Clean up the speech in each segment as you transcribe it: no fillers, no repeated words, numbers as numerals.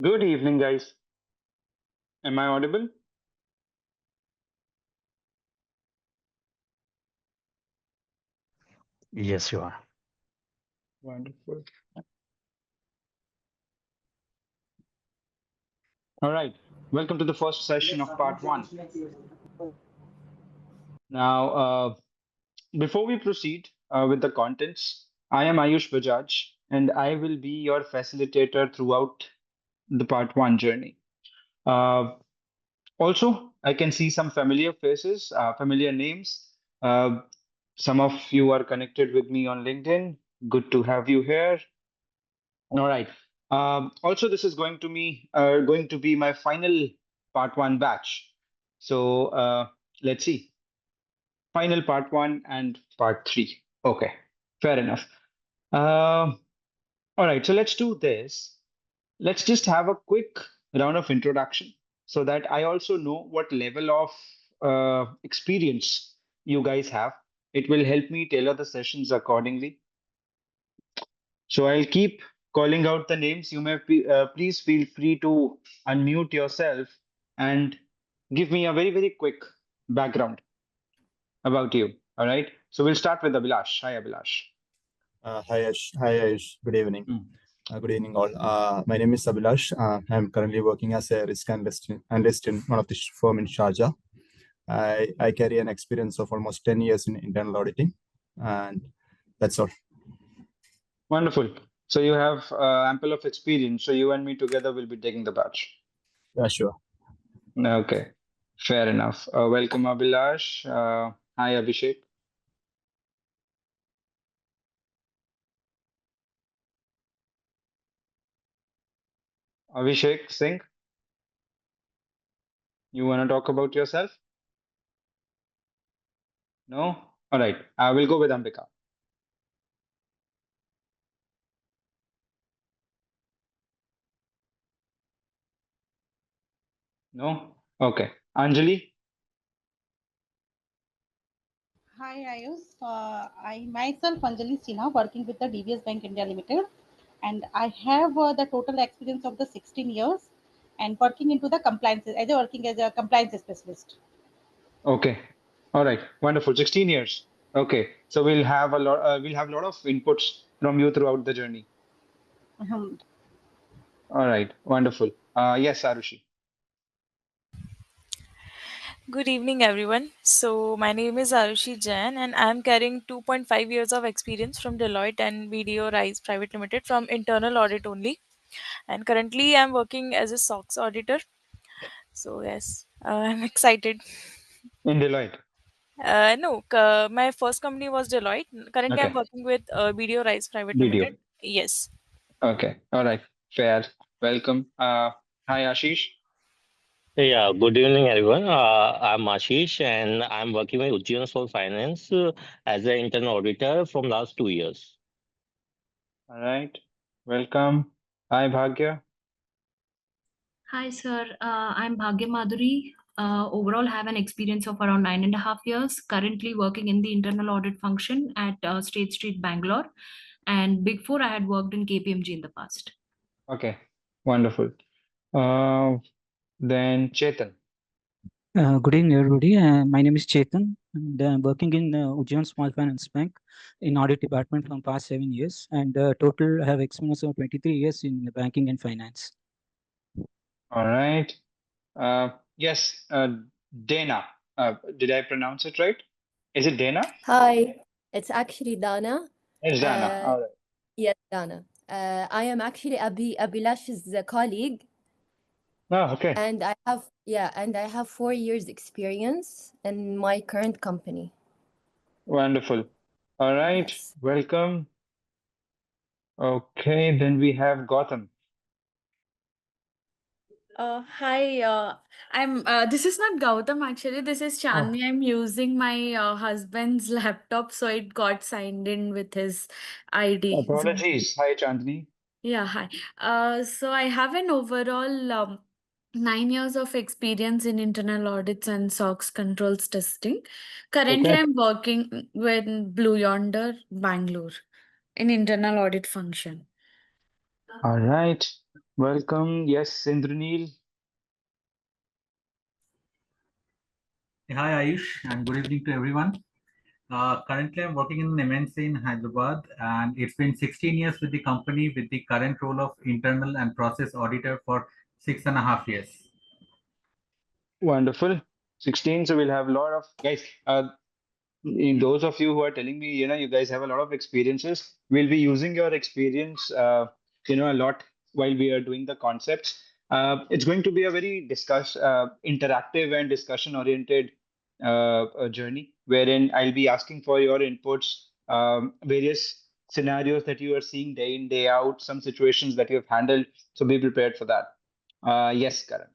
Good evening, guys. Am I audible? Yes, you are. Wonderful. All right. Welcome to the first session of part one. Now, before we proceed with the contents, I am Ayush Bajaj, and I will be your facilitator throughout the part one journey. Uh, Also, I can see some familiar faces, familiar names. Uh, some of you are connected with me on LinkedIn. Good to have you here. All right. Also, this is going to be my final part one batch. So let's see. Final part one and part three. Okay, fair enough. Um all right. So let's do this. Let's just have a quick round of introduction so that I also know what level of experience you guys have. It will help me tailor the sessions accordingly. So I'll keep calling out the names. Please feel free to unmute yourself and give me a very, very quick background about you. All right. So we'll start with Abhilash. Hi, Abhilash. Hi, Ayush. Good evening. Hmm. Good evening, all. My name is Abhilash. I'm currently working as a risk analyst in one of the firm in Sharjah. I carry an experience of almost 10 years in internal auditing, and that's all. Wonderful. So you have ample of experience. So you and me together will be taking the batch. Yeah, sure. Okay. Fair enough. Welcome, Abhilash. Hi, Abhishek. Abhishek Singh, you want to talk about yourself? No? All right. I will go with Ambika. No? Okay. Anjali? Hi, Ayush. I myself, Anjali Sinha, working with the DBS Bank India Limited, and I have the total experience of the 16 years and working into the compliance as working as a compliance specialist. Okay. All right. Wonderful. 16 years. Okay. So we'll have a lot of inputs from you throughout the journey. Mhm. All right. Wonderful. Yes, Arushi. Good evening, everyone. So, my name is Arushi Jain, and I am carrying 2.5 years of experience from Deloitte and BDO Rise Private Limited from internal audit only. And currently, I am working as a SOX auditor. So, yes, I'm excited. In Deloitte. No, my first company was Deloitte. Currently, I'm Okay. working with BDO Rise Private BDO. Limited. Yes. Okay. All right. Fair. Welcome. Hi, Ashish. Yeah, good evening, everyone. I'm Ashish, and I'm working with Ujjivan for Finance as an internal auditor from last 2 years. All right. Welcome. Hi, Bhagya. Hi, sir. I'm Bhagya Madhuri. Overall, have an experience of around 9.5 years. Currently working in the internal audit function at State Street, Bangalore. And Big Four, I had worked in KPMG in the past. Okay. Wonderful. Then Chetan. Good evening, everybody. My name is Chetan, and I'm working in Ujjivan Small Finance Bank in audit department from past 7 years, and total I have experience of 23 years in banking and finance. All right. Yes, Dana. Did I pronounce it right? Is it Dana? Hi, it's actually Dana. It's Dana. Uh, All right. yes, Dana. I am actually Abhilash's colleague, Oh, okay. and I have 4 years experience in my current company. Wonderful. All right. Yes. Welcome. Okay. Then we have Gotham. Hi, I'm this is not Gautam actually, this is Oh, Chandni. I'm using my husband's laptop, so it got signed in with his ID. So, apologies. Hi, Chandni. yeah, hi. So I have an overall 9 years of experience in internal audits and SOX controls testing. Currently, Okay. I'm working with Blue Yonder, Bangalore, in internal audit function. All right. Welcome. Yes, Indraneel. Hi, Ayush, and good evening to everyone. Currently, I'm working in an MNC in Hyderabad, and it's been 16 years with the company with the current role of internal and process auditor for 6.5 years. Wonderful. 16. So we'll have a lot of guys. Those of you who are telling me, you guys have a lot of experiences. We'll be using your experience, a lot while we are doing the concepts. It's going to be a very interactive and discussion-oriented journey, wherein I'll be asking for your inputs, various scenarios that you are seeing day in, day out, some situations that you have handled. So be prepared for that. Yes, Karan.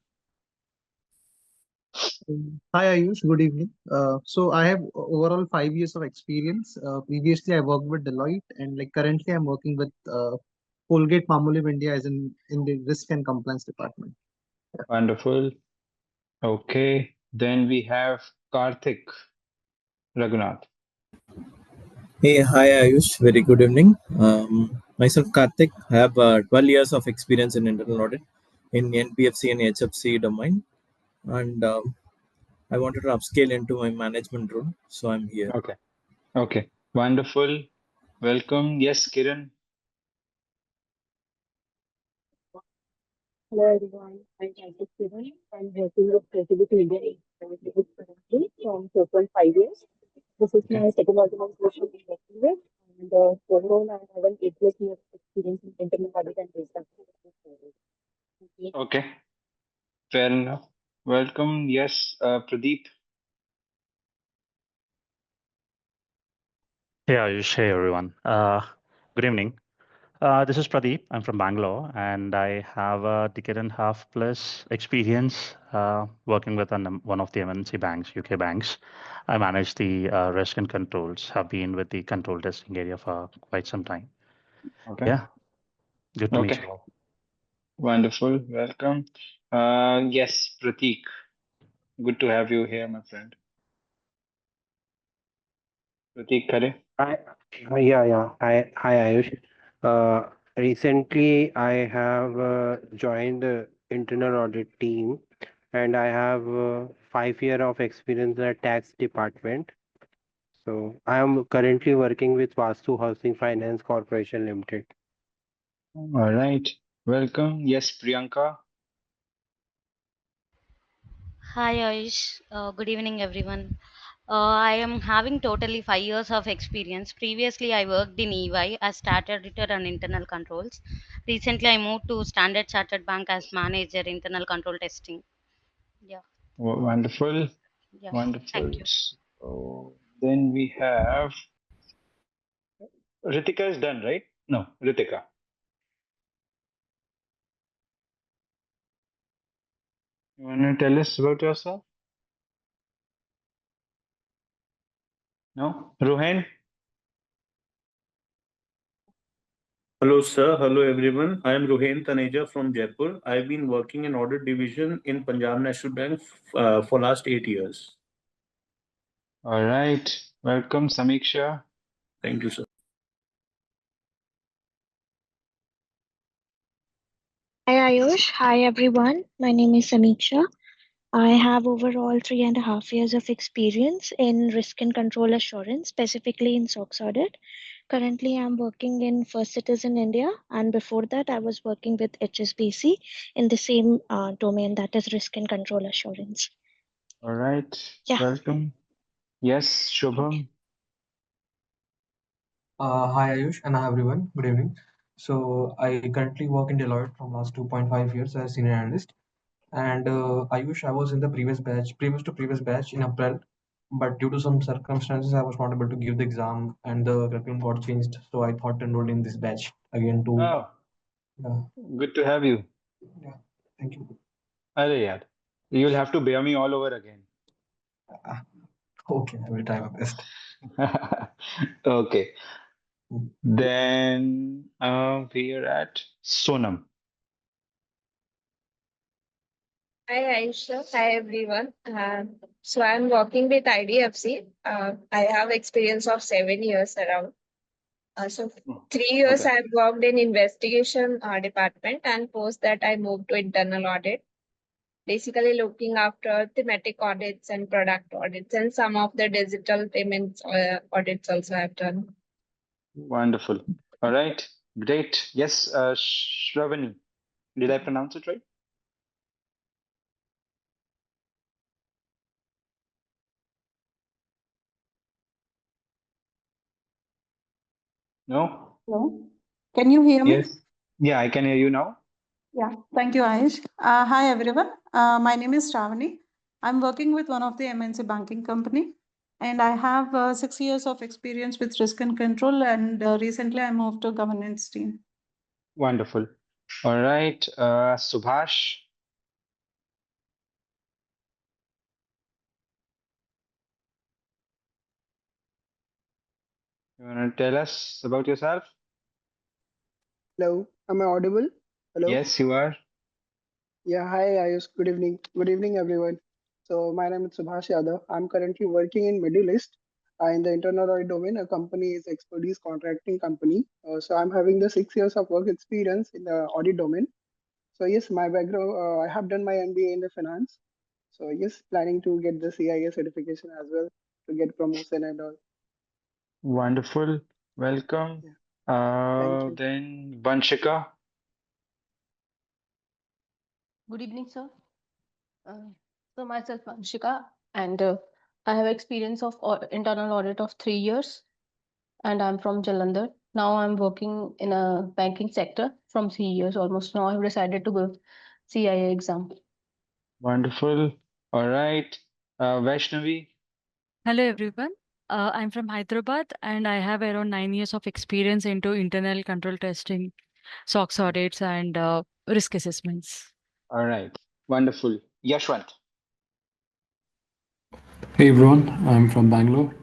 Hi Ayush, good evening. So I have overall 5 years of experience. Previously, I worked with Deloitte, and like currently, I'm working with Colgate Palmolive India as in the risk and compliance department. Wonderful. Okay. Then we have Karthik Raghunath. Hey, hi Ayush. Very good evening. Myself Karthik. I have 12 years of experience in internal audit in NBFC and HFC domain, and I wanted to upscale into my management role, so I'm here. Okay. Okay. Wonderful. Welcome. Yes, Kiran. Hello everyone, I'm Aayush Vinod. I'm working with Creativity Media currently from 4.5 years. This is Okay. my second organization I'm working with, and overall I have an 8+ years of experience in internal audit and risk management. Okay. Fair enough. Welcome. Yes, Pradeep. Hey Ayush, hey everyone. Good evening. This is Pradeep. I'm from Bangalore, and I have a decade and a half plus experience working with one of the MNC banks, UK banks. I manage the risk and controls. Have been with the control testing area for quite some time. Okay. Yeah, good to meet Okay. you all. Wonderful. Welcome. Yes, Prateek. Good to have you here, my friend. Prateek Khare. Hi, yeah. Hi, Ayush. Recently, I have joined the internal audit team, and I have 5 year of experience in the tax department. So I am currently working with Vastu Housing Finance Corporation Limited. All right. Welcome. Yes, Priyanka. Hi Ayush, good evening everyone. I am having totally 5 years of experience. Previously, I worked in EY as stat auditor and internal controls. Recently, I moved to Standard Chartered Bank as manager internal control testing. Yeah, Wonderful. yeah. Wonderful. Thank you. So then we have Ritika is done, right? No, Ritika. You want to tell us about yourself? No? Ruhain? Hello, sir. Hello, everyone. I am Ruhain Taneja from Jaipur. I've been working in audit division in Punjab National Bank for last 8 years. All right. Welcome, Samiksha. Thank you, sir. Hi Ayush, hi everyone. My name is Samiksha. I have overall 3.5 years of experience in risk and control assurance, specifically in SOX audit. Currently, I'm working in First Citizen India, and before that, I was working with HSBC in the same domain, that is risk and control assurance. All right. Yeah. Welcome. Yes, Shubham. Hi Ayush and hi everyone. Good evening. So I currently work in Deloitte from last 2.5 years as senior analyst. And Ayush, I was in the previous batch in April, but due to some circumstances, I was not able to give the exam, and the curriculum got changed. So I thought to enroll in this batch again to. Oh, Yeah, good to have you. yeah. Thank you. Arey yaar. You'll have to bear me all over again. Okay, I will try my best. Okay. Then we're at Sonam. Hi, Aisha. Hi, everyone. So I'm working with IDFC. I have experience of 7 years around. So 3 years Okay. I've worked in investigation department, and post that I moved to internal audit, basically looking after thematic audits and product audits, and some of the digital payments audits also I've done. Wonderful. All right. Great. Yes, Shravani. Did I pronounce it right? No? Hello. Can you hear me? Yes. Yeah, I can hear you now. Yeah. Thank you, Ayush. Hi, everyone. My name is Shravani. I'm working with one of the MNC banking company, and I have 6 years of experience with risk and control. And recently, I moved to governance team. Wonderful. All right. Subhash. You want to tell us about yourself? Hello, am I audible? Hello. Yes, you are. Yeah, hi Ayush. Good evening. Good evening, everyone. So my name is Subhash Yadav. I'm currently working in Middle East in the internal audit domain. A company is expertise contracting company. So I'm having the 6 years of work experience in the audit domain. So yes, my background. I have done my MBA in the finance. So yes, planning to get the CIA certification as well to get promotion and all. Wonderful. Welcome. Yeah, thank you. Then Vanshika. Good evening, sir. So myself, Anshika, and I have experience of internal audit of 3 years, and I'm from Jalandhar. Now I'm working in a banking sector from 3 years almost. Now I've decided to go CIA exam. Wonderful. All right. Vaishnavi. Hello everyone. I'm from Hyderabad and I have around 9 years of experience into internal control testing, SOX audits, and risk assessments. All right. Wonderful. Yashwant. Hey everyone, I'm from Bangalore.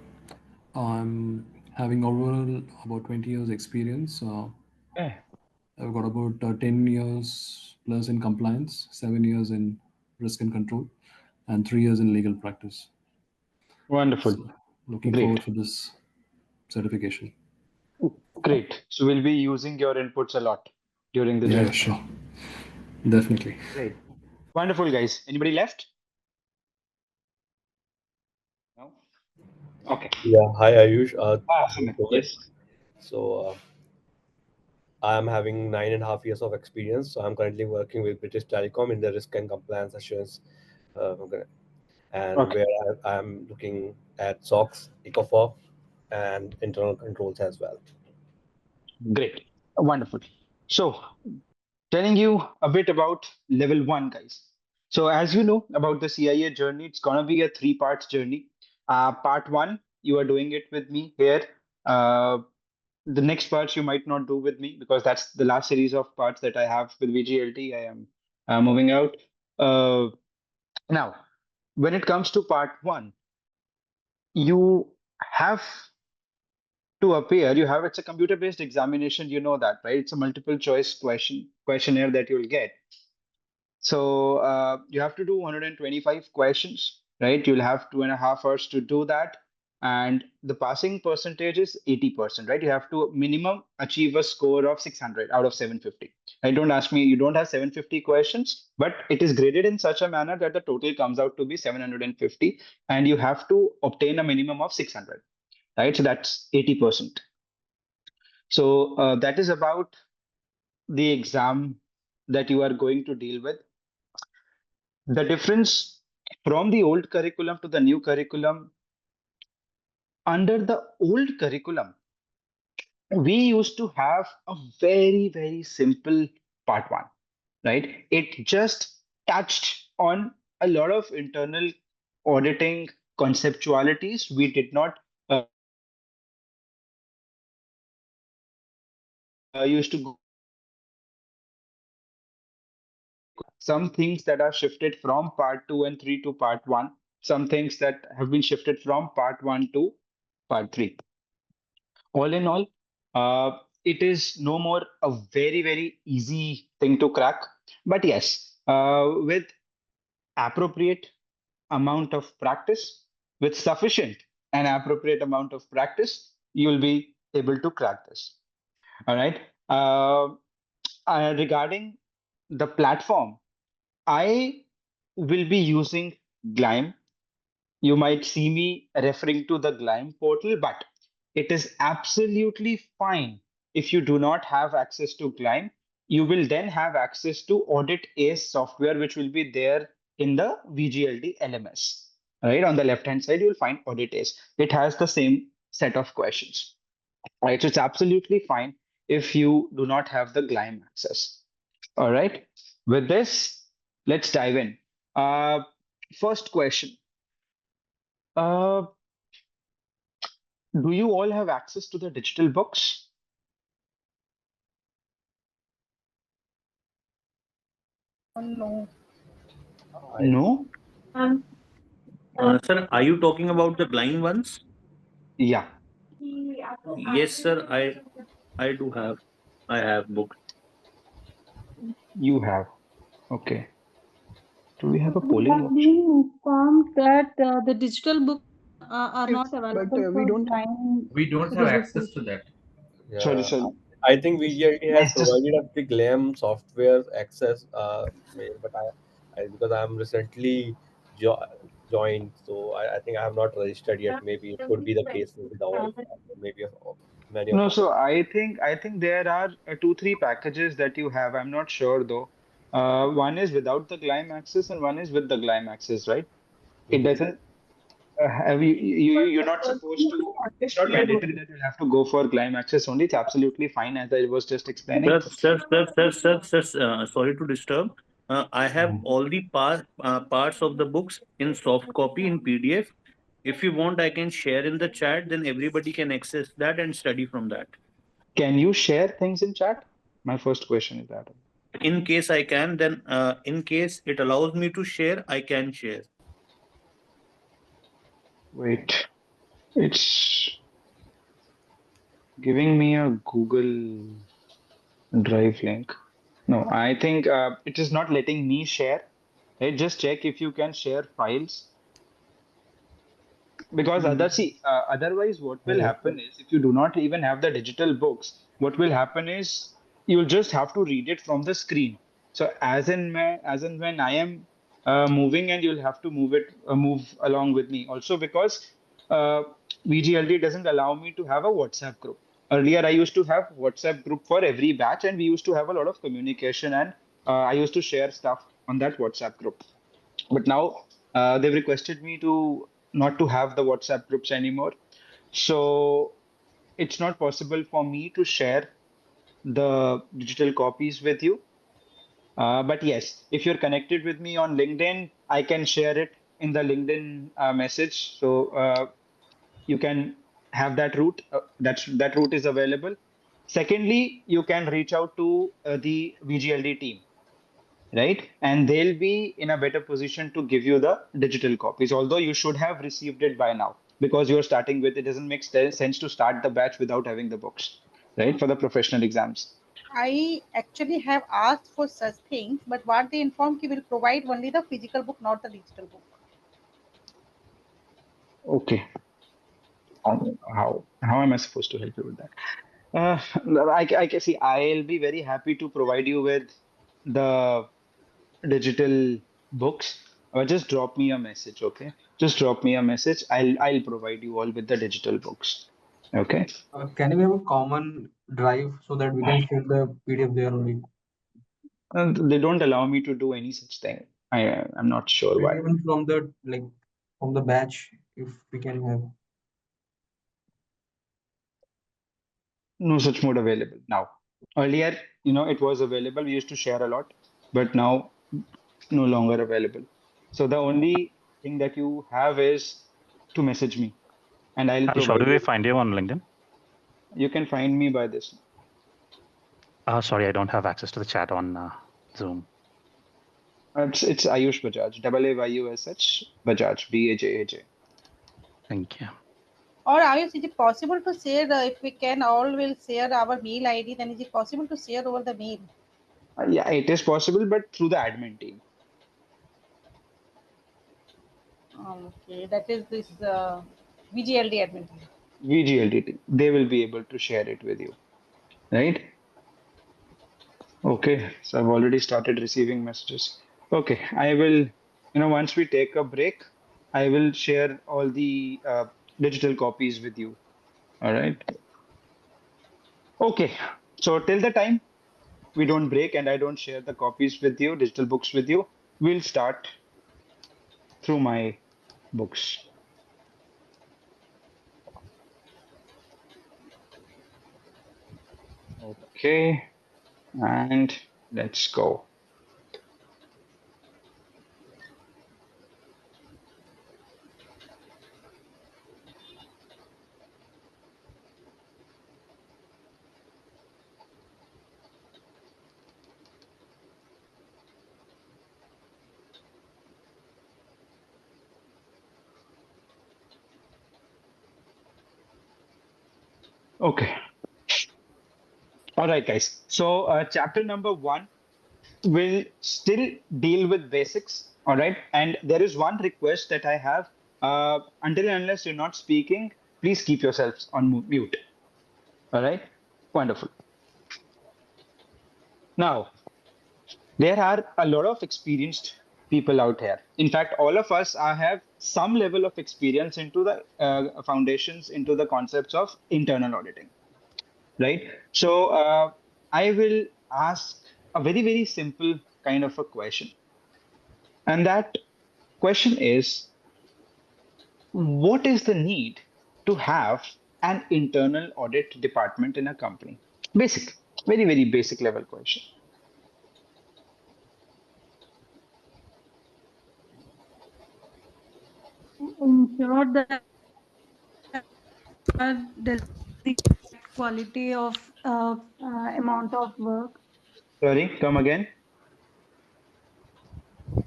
I'm having overall about 20 years experience. Eh, I've got about 10 years plus in compliance, 7 years in risk and control, and 3 years in legal practice. Wonderful. So looking Great. forward for this certification. Great. So we'll be using your inputs a lot during the Yeah, journey. sure. Definitely. Great. Wonderful, guys. Anybody left? No? Okay. Yeah, hi Ayush. I'm Sumit. Rohit. Yes. So I'm having 9.5 years of experience. So I'm currently working with British Telecom in the risk and compliance assurance, and Okay. where I'm looking at SOX, ECOFOC, and internal controls as well. Great. Wonderful. So, telling you a bit about level one, guys. So, as you know about the CIA journey, it's going to be a three-part journey. Part one, you are doing it with me here. The next parts you might not do with me because that's the last series of parts that I have with VGLD. I am moving out. Uh, Now, when it comes to part one, you have to appear. You have It's a computer-based examination. You know that, right? It's a multiple choice questionnaire that you'll get. So you have to do 125 questions, right? You'll have 2.5 hours to do that. And the passing percentage is 80%, right? You have to minimum achieve a score of 600 out of 750. I don't ask me, you don't have 750 questions, but it is graded in such a manner that the total comes out to be 750, and you have to obtain a minimum of 600, right? So that's 80%. So that is about the exam that you are going to deal with. The difference from the old curriculum to the new curriculum, under the old curriculum, we used to have a very, very simple part one, right? It just touched on a lot of internal auditing conceptualities. We did not used to go some things that are shifted from part two and three to part one, some things that have been shifted from part one to part three. All in all, it is no more a very, very easy thing to crack. But yes, with appropriate amount of practice, with sufficient and appropriate amount of practice, you'll be able to crack this. All right. Regarding the platform, I will be using Glime. You might see me referring to the Glime portal, but it is absolutely fine if you do not have access to Glime. You will then have access to Audit Ace software, which will be there in the VGLD LMS. Right on the left hand side, you will find Audit Ace. It has the same set of questions. Right, so it's absolutely fine if you do not have the Glime access. All right, with this, let's dive in. First question. Uh, do you all have access to the digital books? No. No? Sir, are you talking about the blind ones? Yeah. Yes, sir. I do have. I have books. You have. Okay. Do we have a We polling have option? been informed that the digital books are Yes, not but available we for don't. blind We don't have access to registration. that. Sorry, Yeah, sorry. I think VGLD has Yes, just provided us the Glame software access, but I because I'm recently jo joined, so I think I have not registered yet. Maybe it could be the case with all, maybe many of no. us. So I think there are two, three packages that you have. I'm not sure though. One is without the Glime access and one is with the Glime access, right? It Mhm. doesn't have you're not supposed to, it's not mandatory that you'll have to go for Glime access only. It's absolutely fine, as I was just explaining. Sir, sorry to disturb. I have all the parts of the books in soft copy in PDF. If you want, I can share in the chat, then everybody can access that and study from that. Can you share things in chat? My first question is that. In case I can, then in case it allows me to share, I can share. Wait, it's giving me a Google Drive link. No, I think it is not letting me share. Right? Just check if you can share files, because otherwise what will happen is, if you do not even have the digital books, what will happen is you'll just have to read it from the screen. So as and when I am moving, and you'll have to move along with me also, because uh, VGLD doesn't allow me to have a WhatsApp group. Earlier I used to have WhatsApp group for every batch, and we used to have a lot of communication, and I used to share stuff on that WhatsApp group. But now they've requested me to not to have the WhatsApp groups anymore. So it's not possible for me to share the digital copies with you. But yes, if you're connected with me on LinkedIn, I can share it in the LinkedIn message. So you can have that route. That route is available. Secondly, you can reach out to the VGLD team, right? And they'll be in a better position to give you the digital copies, although you should have received it by now, because you're starting with, it doesn't make sense to start the batch without having the books, right? For the professional exams. I actually have asked for such things, but what they informed, he will provide only the physical book, not the digital book. Okay. How am I supposed to help you with that? I can see, I'll be very happy to provide you with the digital books. Just drop me a message, okay? Just drop me a message. I'll provide you all with the digital books. Okay. Can we have a common drive so that we can share the PDF there only? And they don't allow me to do any such thing. I'm not sure Maybe why. even from the batch, if we can have. No such mode available now. Earlier, it was available. We used to share a lot, but now no longer available. So the only thing that you have is to message me, and I'll Aayush, how provide do we you. find you on LinkedIn? You can find me by this. Sorry, I don't have access to the chat on Zoom. It's Ayush Bajaj, AAYUSH Bajaj, BAJAJ. Thank you. Or Ayush, is it possible to share, if we can all will share our mail ID, then is it possible to share over the mail? Yeah, it is possible, but through the admin team. Okay, that is this VGLD admin. VGLD team. They will be able to share it with you, right? Okay, so I've already started receiving messages. Okay, I will, once we take a break, I will share all the digital copies with you. All right. Okay, so till the time we don't break and I don't share the copies with you, digital books with you, we'll start through my books. Okay, and let's go. Okay. All right, guys. So, chapter number 1 will still deal with basics. All right. And there is one request that I have. Until and unless you're not speaking, please keep yourselves on mute. All right. Wonderful. Now, there are a lot of experienced people out here. In fact, all of us have some level of experience into the foundations, into the concepts of internal auditing. Right. So, I will ask a very, very simple kind of a question. And that question is, what is the need to have an internal audit department in a company? Basic, very, very basic level question. Ensure that the quality of amount of work, Sorry, come again.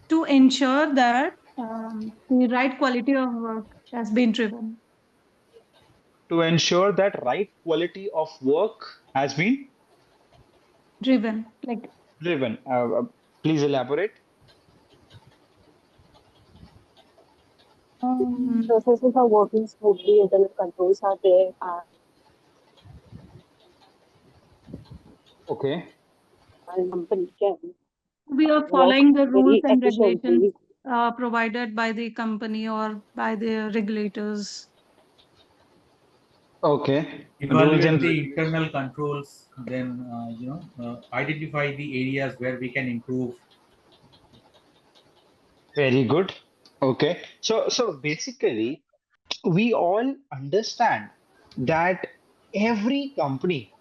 to ensure that the right quality of work has been To ensure that right quality of work has been like driven. Please elaborate. Processes are working smoothly, internal controls are there, Okay. and company can we are work following the rules very and regulations efficiently. provided by the company or by the regulators. Okay. Rules Evaluate and the regulations. internal controls, then identify the areas where we can improve. Very good. Okay. So basically, we all understand that every company,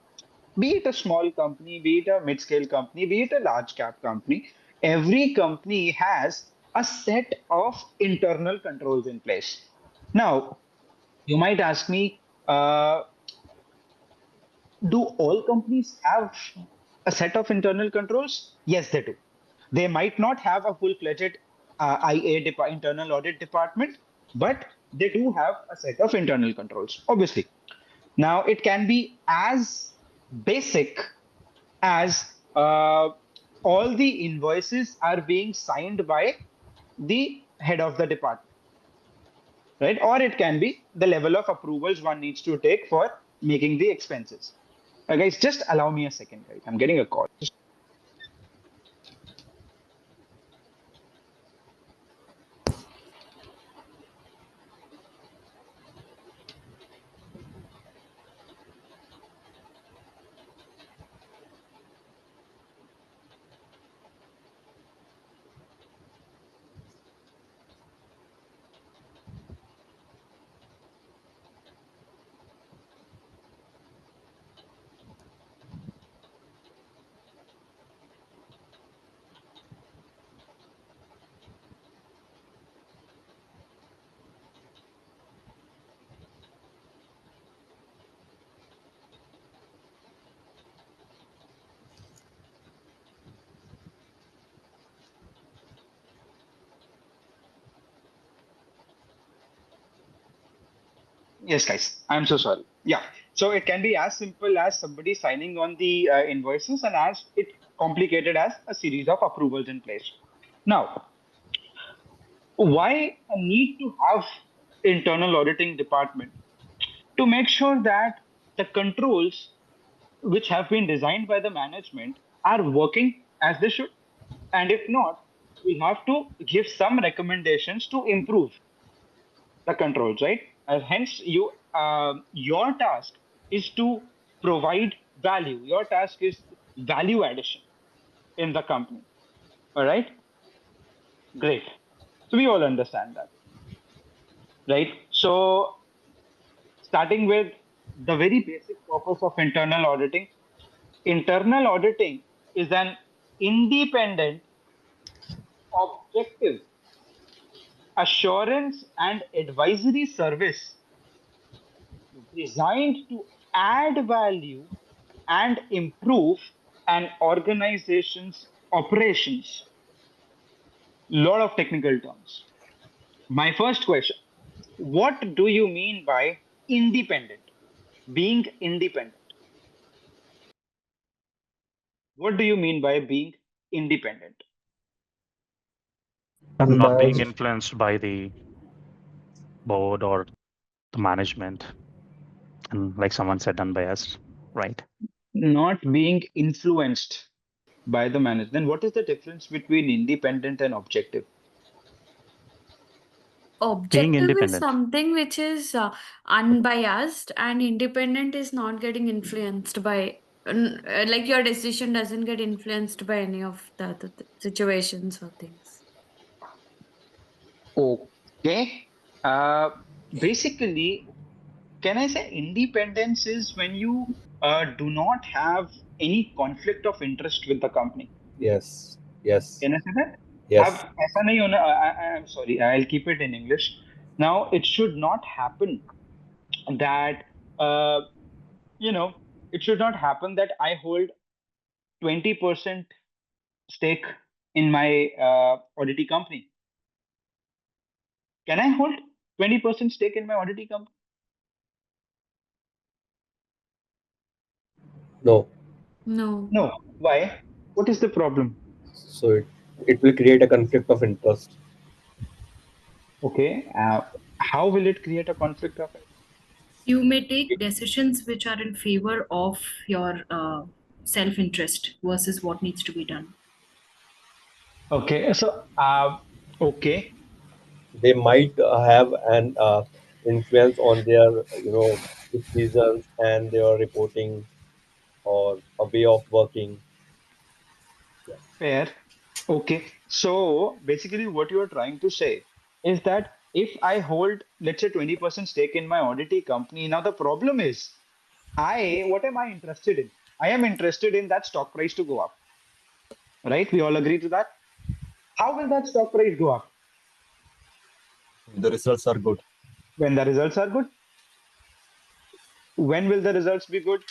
be it a small company, be it a mid-scale company, be it a large cap company, every company has a set of internal controls in place. Now, you might ask me, do all companies have a set of internal controls? Yes, they do. They might not have a full-fledged internal audit department, but they do have a set of internal controls, obviously. Now, it can be as basic as all the invoices are being signed by the head of the department, right? Or it can be the level of approvals one needs to take for making the expenses. Guys, just allow me a second, guys. I'm getting a call. Yes, guys. I'm so sorry. Yeah. So it can be as simple as somebody signing on the invoices and as it complicated as a series of approvals in place. Now, why a need to have internal auditing department? to make sure that the controls which have been designed by the management are working as they should. And if not, we have to give some recommendations to improve the controls, right? Hence, your task is to provide value. Your task is value addition in the company. All right, great. So we all understand that, right? So starting with the very basic purpose of internal auditing. Internal auditing is an independent, objective assurance and advisory service designed to add value and improve an organization's operations. Lot of technical terms. My first question: what do you mean by independent? Being independent. What do you mean by being independent? Not being Unbiased. influenced by the board or the management, and like someone said, unbiased, right? Not being influenced by the management. Then what is the difference between independent and objective? Being Objective is independent. something which is unbiased, and independent is not getting influenced by, like your decision doesn't get influenced by any of the other situations or things. Okay. Uh, Basically, can I say independence is when you do not have any conflict of interest with the company? Yes. Yes. Can I say that? अब Yes. ऐसा नहीं होना. I'm sorry. I'll keep it in English. Now, it should not happen that uh, you know, it should not happen that I hold 20% stake in my oddity company. Can I hold 20% stake in my oddity company? No. No. No. Why? What is the problem? So it will create a conflict of interest. Okay. How will it create a conflict of it? You may take decisions which are in favor of your self interest versus what needs to be done. Okay. So, okay. They might have an influence on their decisions and their reporting or a way of working. Yeah. Fair. Okay. So basically, what you are trying to say is that if I hold, let's say, 20% stake in my oddity company, now the problem is, what am I interested in? I am interested in that stock price to go up. Right? We all agree to that. How will that stock price go up? The results are good. When the results are good. When will the results be good?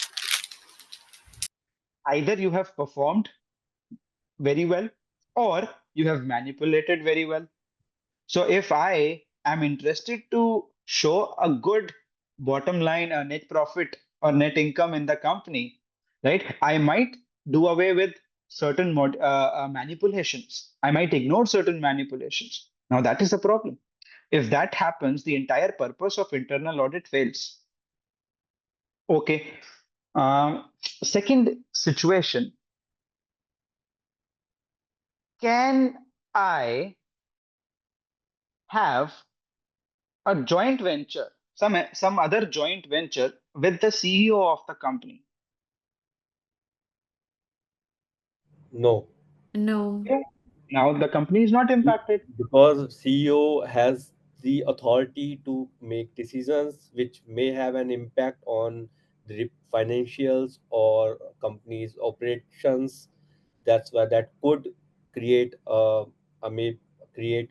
Either you have performed very well or you have manipulated very well. So if I am interested to show a good bottom line, a net profit or net income in the company, right? I might do away with certain manipulations. I might ignore certain manipulations. Now that is the problem. If that happens, the entire purpose of internal audit fails. Okay. Second situation, can I have a joint venture, some other joint venture with the CEO of the company? No. No. Okay. Now the company is not impacted. Because CEO has the authority to make decisions which may have an impact on the financials or company's operations. That's why that could create may create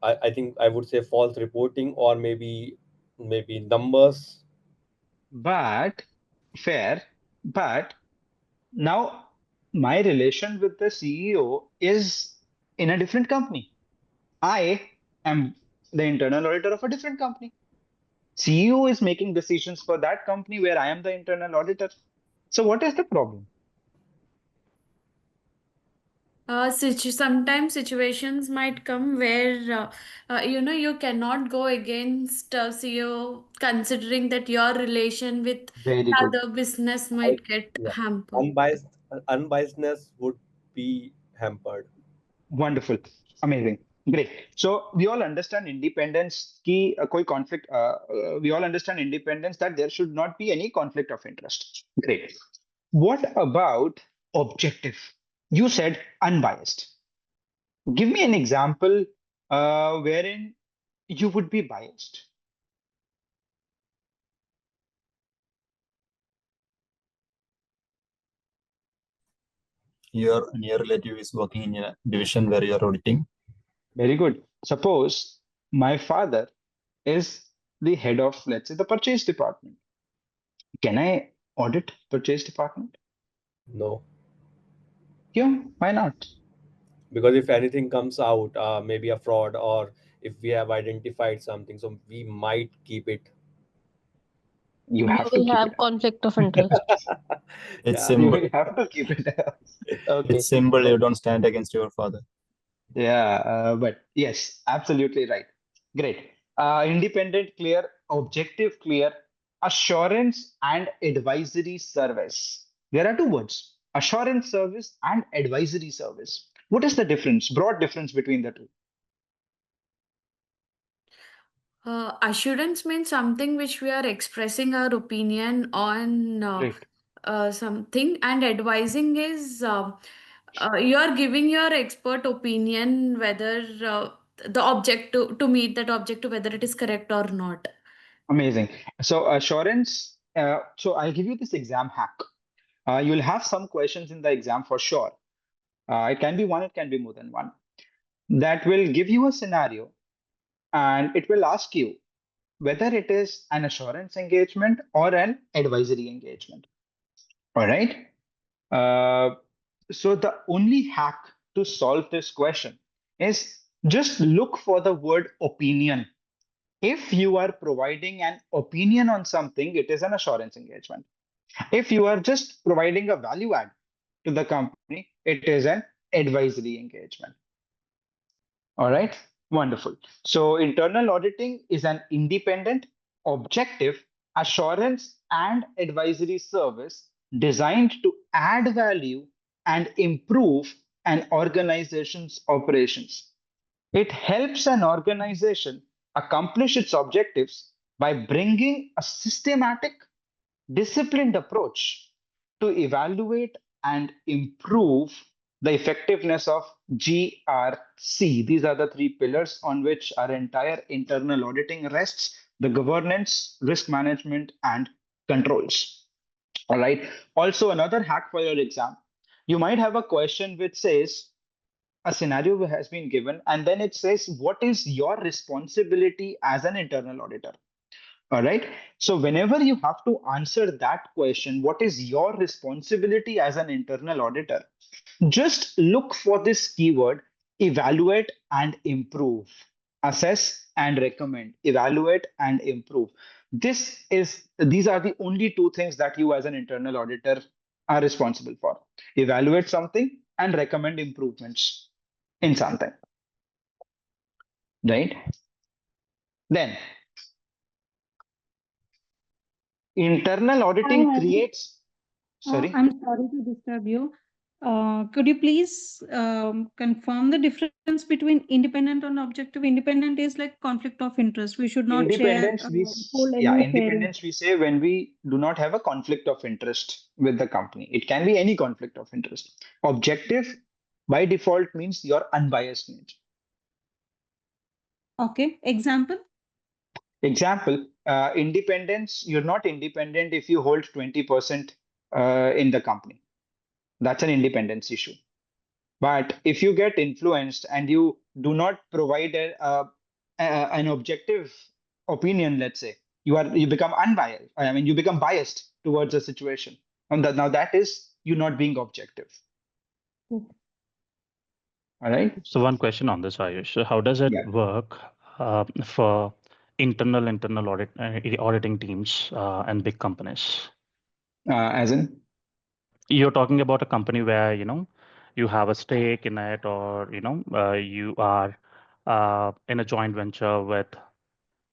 I think I would say false reporting or maybe numbers. But fair, but now my relation with the CEO is in a different company. I am the internal auditor of a different company. CEO is making decisions for that company where I am the internal auditor. So what is the problem? Sometimes situations might come where you cannot go against CEO, considering that your relation with Very good. other business I, might get yeah, hampered. unbiasedness would be hampered. Wonderful. Amazing. Great. So we all understand independence ki koi conflict. We all understand independence that there should not be any conflict of interest. Great. What about objective? You said unbiased. Give me an example wherein you would be biased. Your near relative is working in a division where you are auditing. Very good. Suppose my father is the head of, let's say, the purchase department. Can I audit purchase department? No, Yeah, why not? because if anything comes out, maybe a fraud, or if we have identified something, so we might keep it. You You have to will keep have it. conflict of interest. It's Yeah. You simple. will have to keep it. Okay. It's simple. You don't stand against your father. Yeah, but yes, absolutely right. Great. Independent, clear, objective, clear, assurance and advisory service. There are two words, assurance service and advisory service. What is the difference, broad difference between the two? Assurance means something which we are expressing our opinion on Great. something, and advising is you are giving your expert opinion whether the object to meet that objective, whether it is correct or not. Amazing. So assurance, so I'll give you this exam hack. You'll have some questions in the exam for sure. It can be one, it can be more than one. That will give you a scenario and it will ask you whether it is an assurance engagement or an advisory engagement. All right. Uh, so the only hack to solve this question is just look for the word opinion. If you are providing an opinion on something, it is an assurance engagement. If you are just providing a value add to the company, it is an advisory engagement. All right, wonderful. So internal auditing is an independent, objective, assurance and advisory service designed to add value and improve an organization's operations. It helps an organization accomplish its objectives by bringing a systematic, disciplined approach to evaluate and improve the effectiveness of GRC. These are the three pillars on which our entire internal auditing rests: the governance, risk management, and controls. All right. Also, another hack for your exam. You might have a question which says, a scenario has been given, and then it says, what is your responsibility as an internal auditor? All right. So whenever you have to answer that question, what is your responsibility as an internal auditor? Just look for this keyword, evaluate and improve, assess and recommend, evaluate and improve. These are the only two things that you as an internal auditor are responsible for. Evaluate something and recommend improvements in something, right? Then internal Hi, auditing Aayush. creates, sorry. I'm sorry to disturb you. Could you please confirm the difference between independent and objective? Independent is like conflict of interest. We should not share, Independence, hold yeah, any sharing. independence we say when we do not have a conflict of interest with the company. It can be any conflict of interest. Objective by default means your unbiased nature. Okay, example? Example, independence, you're not independent if you hold 20% in the company. That's an independence issue. But if you get influenced and you do not provide an objective opinion, let's say, you become unbiased. I mean, you become biased towards a situation, and now that is you not being objective. All right. So one question on this, Ayush. So how does it Yeah. work for internal auditing teams and big companies? As in, You're talking about a company where you have a stake in it, or you are in a joint venture with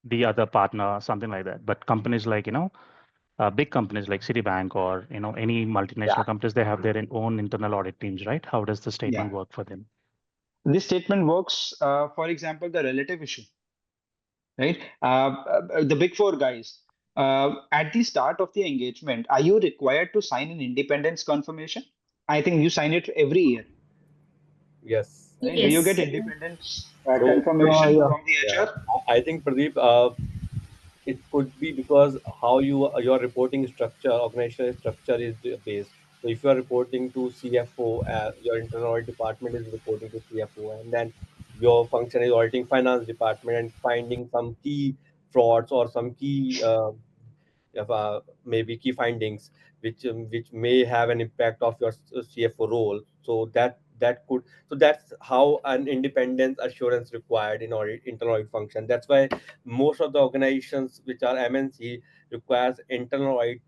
the other partner, something like that. But companies like big companies like Citibank or any multinational companies, they have their own internal audit teams, right? How does the statement work for them? This statement works, for example, the relative issue, right? The big four guys. At the start of the engagement, are you required to sign an independence confirmation? I think you sign it every year. Yes. Right? Do you get Yes. independence So, confirmation yeah. from the HR? I think Pradeep, it could be because how your reporting structure, organizational structure is based. So if you are reporting to CFO, your internal audit department is reporting to CFO, and then your function is auditing finance department and finding some key frauds or some key maybe key findings which may have an impact of your CFO role. So that could, so that's how an independence assurance required in audit internal audit function. That's why most of the organizations which are MNC requires internal audit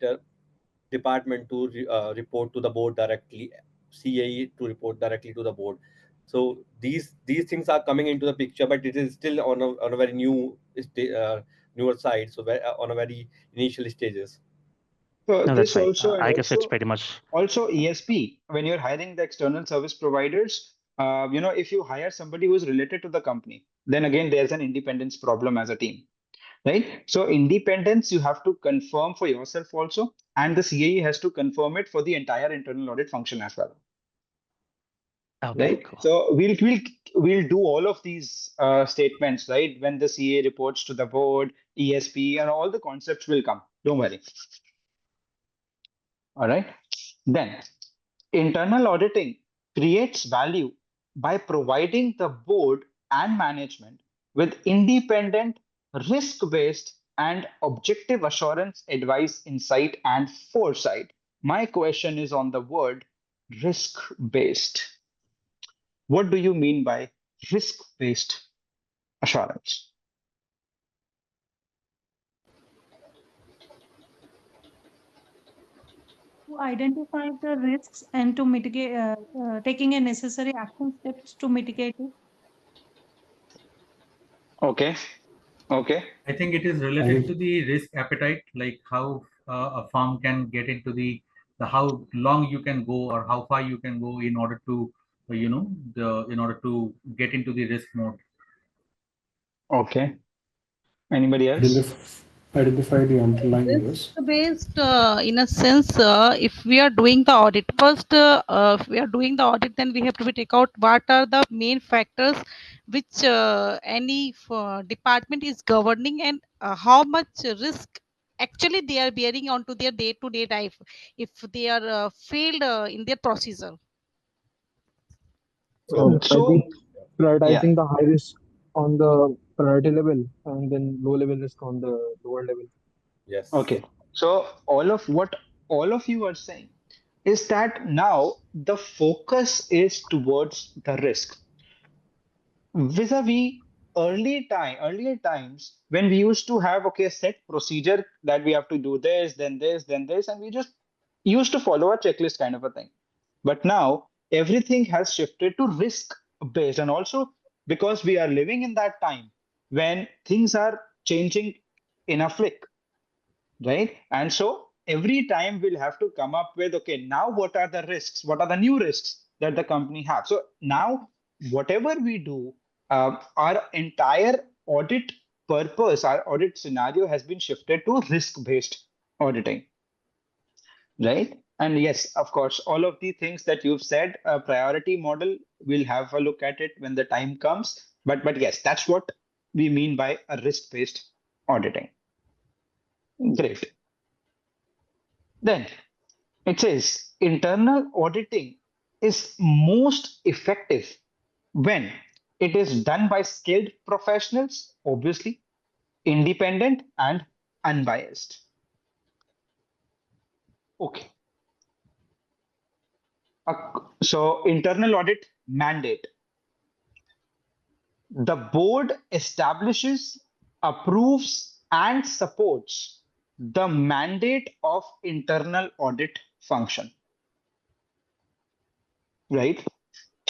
department to report to the board directly, CAE to report directly to the board. So these things are coming into the picture, but it is still on a very newer side, so on a very initial stages. So No, this that's right. also, and I guess it's pretty much. also ESP, when you're hiring the external service providers, if you hire somebody who's related to the company, then again there's an independence problem as a team, right? So independence you have to confirm for yourself also, and the CAE has to confirm it for the entire internal audit function as well. Okay, Right. cool. So we'll do all of these statements, right? When the CA reports to the board, ESP, and all the concepts will come. Don't worry. All right. Then internal auditing creates value by providing the board and management with independent, risk-based, and objective assurance, advice, insight, and foresight. My question is on the word risk-based. What do you mean by risk-based assurance? To identify the risks and to mitigate, taking a necessary action steps to mitigate it. Okay. Okay. I think it is related to the risk appetite, like how a firm can get into the how long you can go or how far you can go in order to in order to get into the risk mode. Okay. Anybody else? Identify the underlying risk. Based, in a sense, if we are doing the audit first, if we are doing the audit, then we have to take out what are the main factors which any department is governing, and how much risk actually they are bearing onto their day-to-day life if they are failed in their procedure. So So, Prioritizing yeah. the high risk on the priority level and then low level risk on the lower level. yes. Okay. So what all of you are saying is that now the focus is towards the risk. Vis-a-vis earlier times when we used to have set procedure that we have to do this, then this, and we just used to follow a checklist kind of a thing. But now everything has shifted to risk based, and also because we are living in that time when things are changing in a flick, right? And so every time we'll have to come up with, okay, now what are the risks? What are the new risks that the company have? So now whatever we do, our entire audit purpose, our audit scenario has been shifted to risk-based auditing, right? And yes, of course, all of the things that you've said, a priority model, we'll have a look at it when the time comes. But yes, that's what we mean by a risk-based auditing. Great. Then it says internal auditing is most effective when it is done by skilled professionals, obviously, independent and unbiased. Okay. So internal audit mandate. The board establishes, approves, and supports the mandate of internal audit function. Right?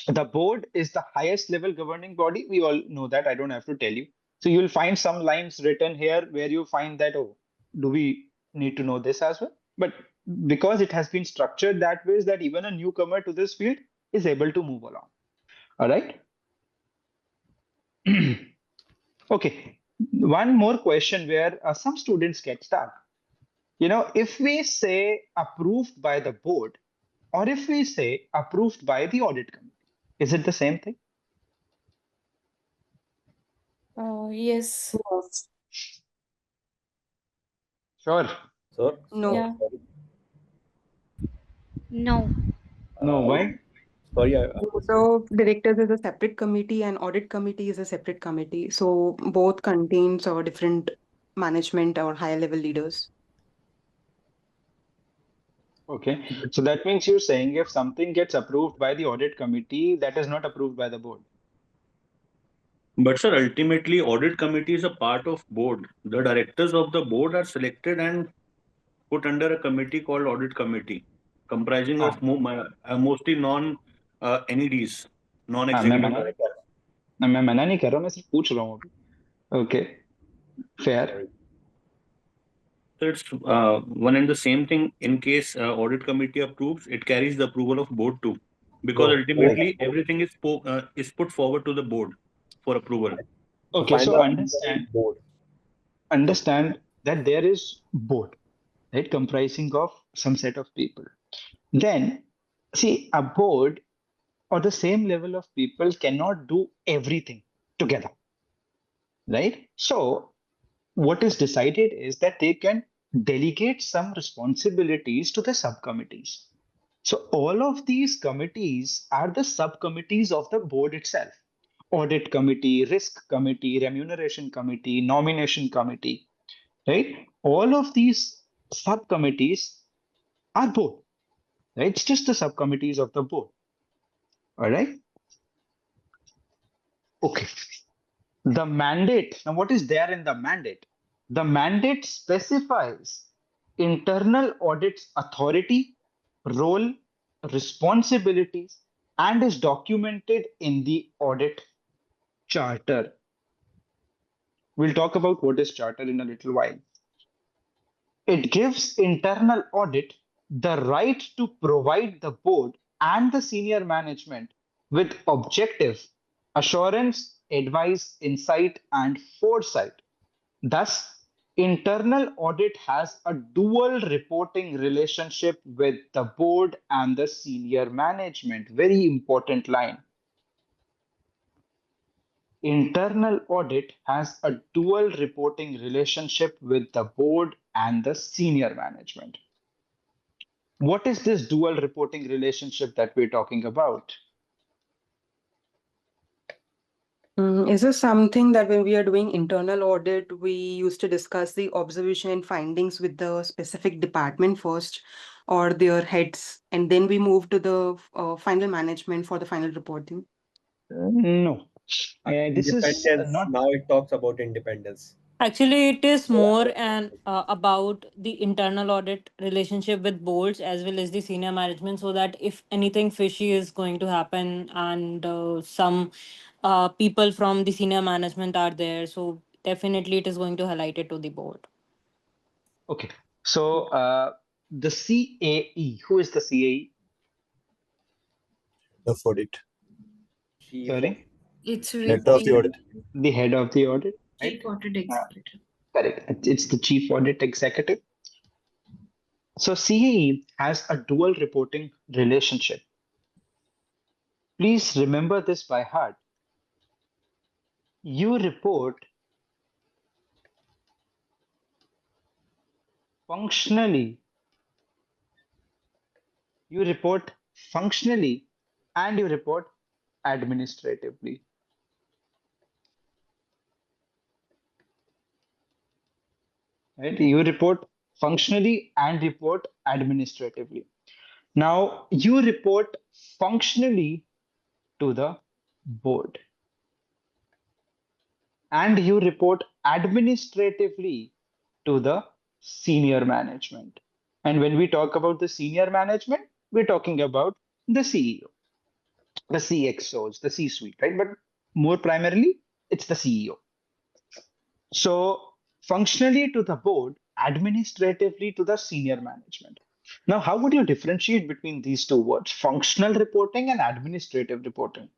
The board is the highest level governing body. We all know that. I don't have to tell you. So you'll find some lines written here where you find that, oh, do we need to know this as well? But because it has been structured that way, is that even a newcomer to this field is able to move along. All right. Okay. One more question where some students get stuck. If we say approved by the board, or if we say approved by the audit committee, is it the same thing? Yes. Sure. Sir? No. Yeah. No. No, why? Sorry, Board of directors is a separate committee and audit committee is a separate committee. So both contains different management or higher level leaders. Okay. So that means you're saying if something gets approved by the audit committee, that is not approved by the board. But sir, ultimately, audit committee is a part of board. The directors of the board are selected and put under a committee called audit committee, comprising of mostly non NEDs, मैं non-executive मना directors. मैं मना नहीं कर रहा हूँ, मैं सिर्फ पूछ रहा हूँ अभी. Okay, fair. So it's one and the same thing. In case audit committee approves, it carries the approval of board too, because No, ultimately everything is put forward to the board for approval. Okay, so board. Understand that there is board, right, comprising of some set of people. Then, see, a board or the same level of people cannot do everything together, right? So, what is decided is that they can delegate some responsibilities to the subcommittees. So, all of these committees are the subcommittees of the board itself. Audit committee, risk committee, remuneration committee, nomination committee, right? All of these subcommittees are board, right? It's just the subcommittees of the board. All right. Okay. The mandate. Now, what is there in the mandate? The mandate specifies internal audit's authority, role, responsibilities, and is documented in the audit charter. We'll talk about what is charter in a little while. It gives internal audit the right to provide the board and the senior management with objective, assurance, advice, insight, and foresight. Thus, internal audit has a dual reporting relationship with the board and the senior management. Very important line. Internal audit has a dual reporting relationship with the board and the senior management. What is this dual reporting relationship that we're talking about? Is this something that when we are doing internal audit, we used to discuss the observation and findings with the specific department first or their heads, and then we move to the final management for the final reporting? No. This is Independence. not. Now it talks about independence. Actually, it is more about the internal audit relationship with boards as well as the senior management, so that if anything fishy is going to happen and some people from the senior management are there, so definitely it is going to highlight it to the board. Okay. So the CAE, who is the CAE? The audit. Sorry? It's Head of the audit. The head of the audit, right? Chief Audit Executive. Correct. It's the chief audit executive. So CAE has a dual reporting relationship. Please remember this by heart. You report functionally. You report functionally and you report administratively. Right? You report functionally and report administratively. Now, you report functionally to the board and you report administratively to the senior management. And when we talk about the senior management, we're talking about the CEO. the CXOs, the C-suite, right? But more primarily, it's the CEO. So functionally to the board, administratively to the senior management. Now, how would you differentiate between these two words, functional reporting and administrative reporting?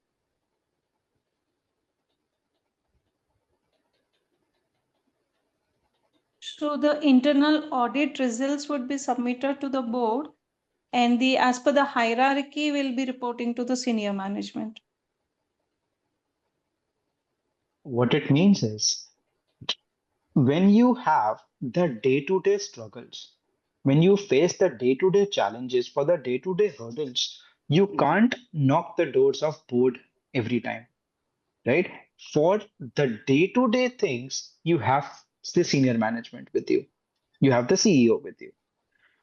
So the internal audit results would be submitted to the board, and as per the hierarchy will be reporting to the senior management. What it means is when you have the day-to-day struggles, when you face the day-to-day challenges for the day-to-day hurdles, you can't knock the doors of board every time, right? For the day-to-day things, you have the senior management with you, you have the CEO with you.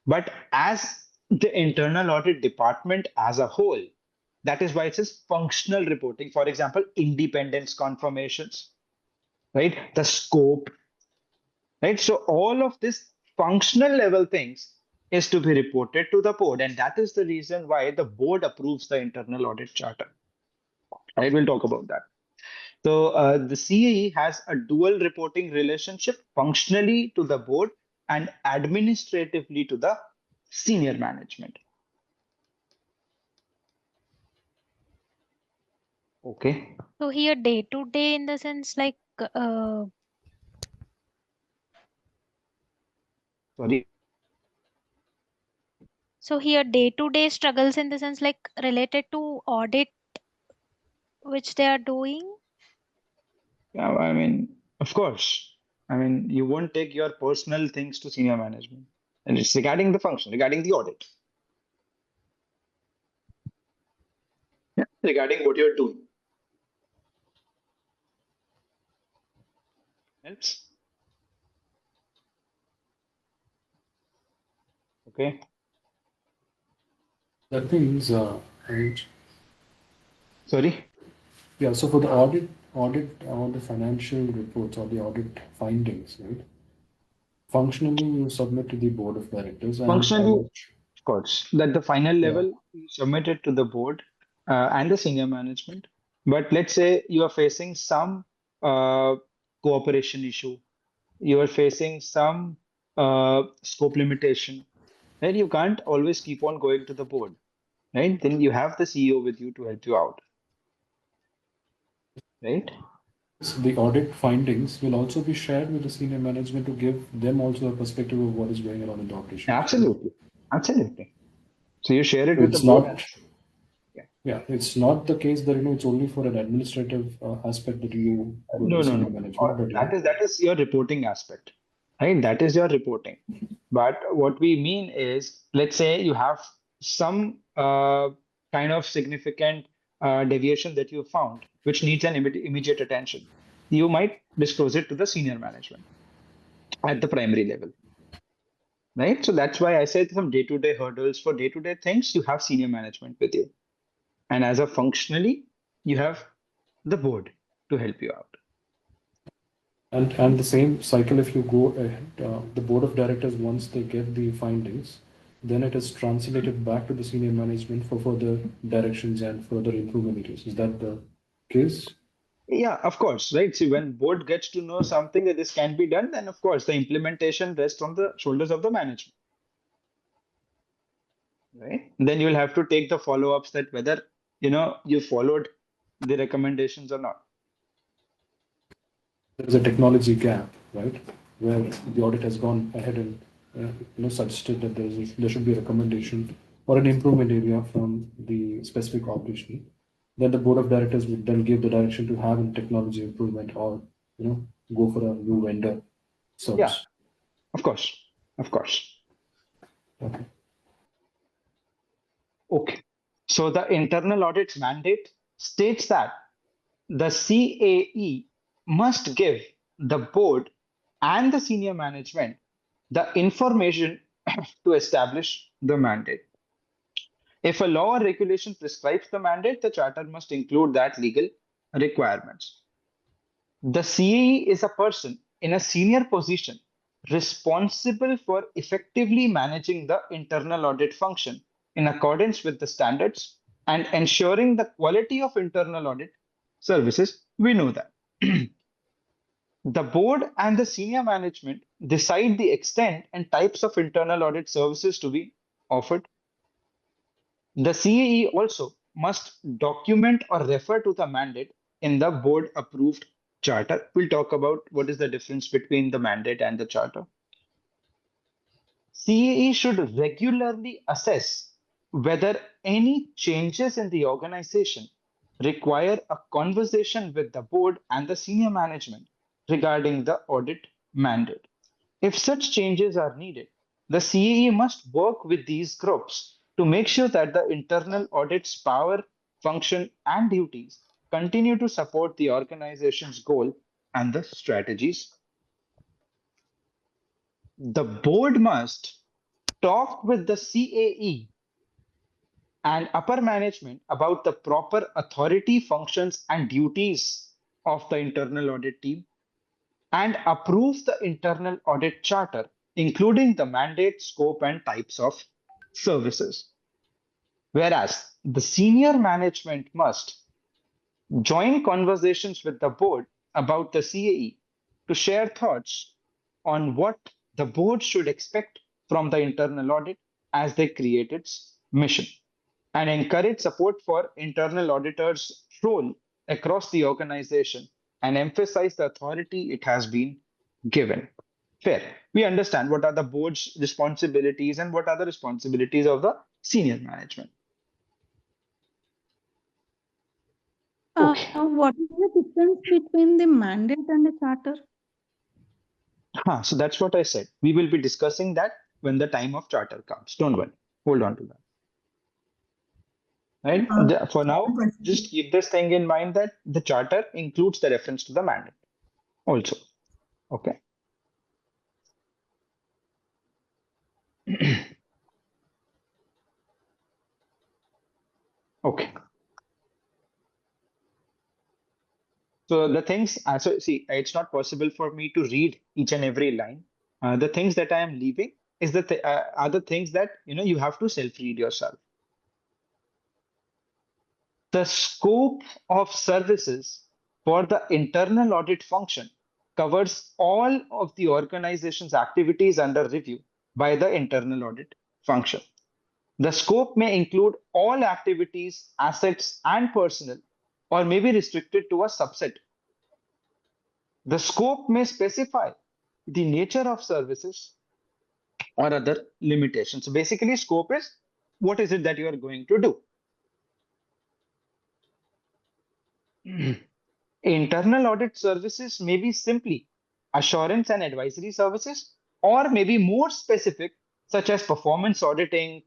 But as the internal audit department as a whole, that is why it says functional reporting. For example, independence confirmations, right? The scope, right? So all of this functional level things is to be reported to the board, and that is the reason why the board approves the internal audit charter. I will talk about that. So the CAE has a dual reporting relationship, functionally to the board and administratively to the senior management. Okay. So here day to day in the sense like Sorry. so here day to day struggles in the sense like related to audit which they are doing. Yeah, I mean, of course. I mean, you won't take your personal things to senior management. And it's regarding the function, regarding the audit. Yeah, regarding what you're doing. Helps. Okay. That means, right? Sorry? Yeah, so for the audit, all the financial reports or the audit findings, right? Functionally, you submit to the board of directors and Functionally, of course, that the final yeah. level you submit it to the board and the senior management. But let's say you are facing some cooperation issue, you are facing some scope limitation, right? You can't always keep on going to the board, right? Then you have the CEO with you to help you out, right? So the audit findings will also be shared with the senior management to give them also a perspective of what is going on in the operation. Absolutely, absolutely. So you share it So with the it's board. not, yeah, it's not the case that it's only for an administrative aspect that you go to No, the no, senior no. management, but yeah. That is your reporting aspect, right? That is your reporting. But what we mean is, let's say you have some kind of significant deviation that you found, which needs an immediate attention. You might disclose it to the senior management at the primary level, right? So that's why I said some day-to-day hurdles for day-to-day things, you have senior management with you. And as a functionally, you have the board to help you out. And the same cycle, if you go ahead, the board of directors, once they get the findings, then it is translated back to the senior management for further directions and further improvement areas. Is that the case? Yeah, of course, right? See, when board gets to know something that this can be done, then of course the implementation rests on the shoulders of the management, right? Then you'll have to take the follow-ups that whether you followed the recommendations or not. There is a technology gap, right? Where the audit has gone ahead and suggested that there should be a recommendation or an improvement area from the specific operation. Then the board of directors would then give the direction to have a technology improvement or go for a new vendor Yeah, service. of course, of course. Okay. Okay. So the internal audit's mandate states that the CAE must give the board and the senior management the information to establish the mandate. If a law or regulation prescribes the mandate, the charter must include that legal requirements. The CAE is a person in a senior position responsible for effectively managing the internal audit function in accordance with the standards and ensuring the quality of internal audit services. We know that. The board and the senior management decide the extent and types of internal audit services to be offered. The CAE also must document or refer to the mandate in the board approved charter. We'll talk about what is the difference between the mandate and the charter. CAE should regularly assess whether any changes in the organization require a conversation with the board and the senior management regarding the audit mandate. If such changes are needed, the CAE must work with these groups to make sure that the internal audit's power, function, and duties continue to support the organization's goal and the strategies. The board must talk with the CAE and upper management about the proper authority, functions, and duties of the internal audit team and approve the internal audit charter, including the mandate, scope, and types of services. Whereas the senior management must join conversations with the board about the CAE to share thoughts on what the board should expect from the internal audit as they create its mission, and encourage support for internal auditors' role across the organization and emphasize the authority it has been given. Fair. We understand what are the board's responsibilities and what are the responsibilities of the senior management. What is the difference between the mandate and the charter? So that's what I said. We will be discussing that when the time of charter comes. Don't worry. Hold on to that. Right? For now, just keep this thing in mind that the charter includes the reference to the mandate also. Okay. Okay. So the things, so see, it's not possible for me to read each and every line. The things that I am leaving is are the things that you have to self-read yourself. The scope of services for the internal audit function covers all of the organization's activities under review by the internal audit function. The scope may include all activities, assets, and personnel, or may be restricted to a subset. The scope may specify the nature of services or other limitations. So basically, scope is what is it that you are going to do. Internal audit services may be simply assurance and advisory services, or maybe more specific, such as performance auditing,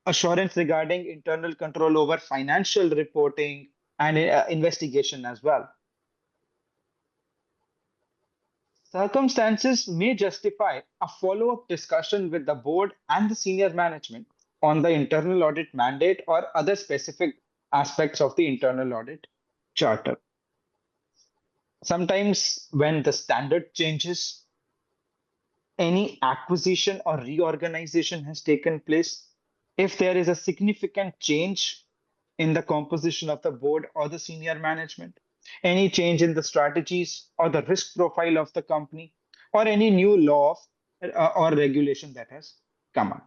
assurance regarding internal control over financial reporting, and investigation as well. Circumstances may justify a follow-up discussion with the board and the senior management on the internal audit mandate or other specific aspects of the internal audit charter. Sometimes when the standard changes, any acquisition or reorganization has taken place, if there is a significant change in the composition of the board or the senior management, any change in the strategies or the risk profile of the company, or any new law or regulation that has come up.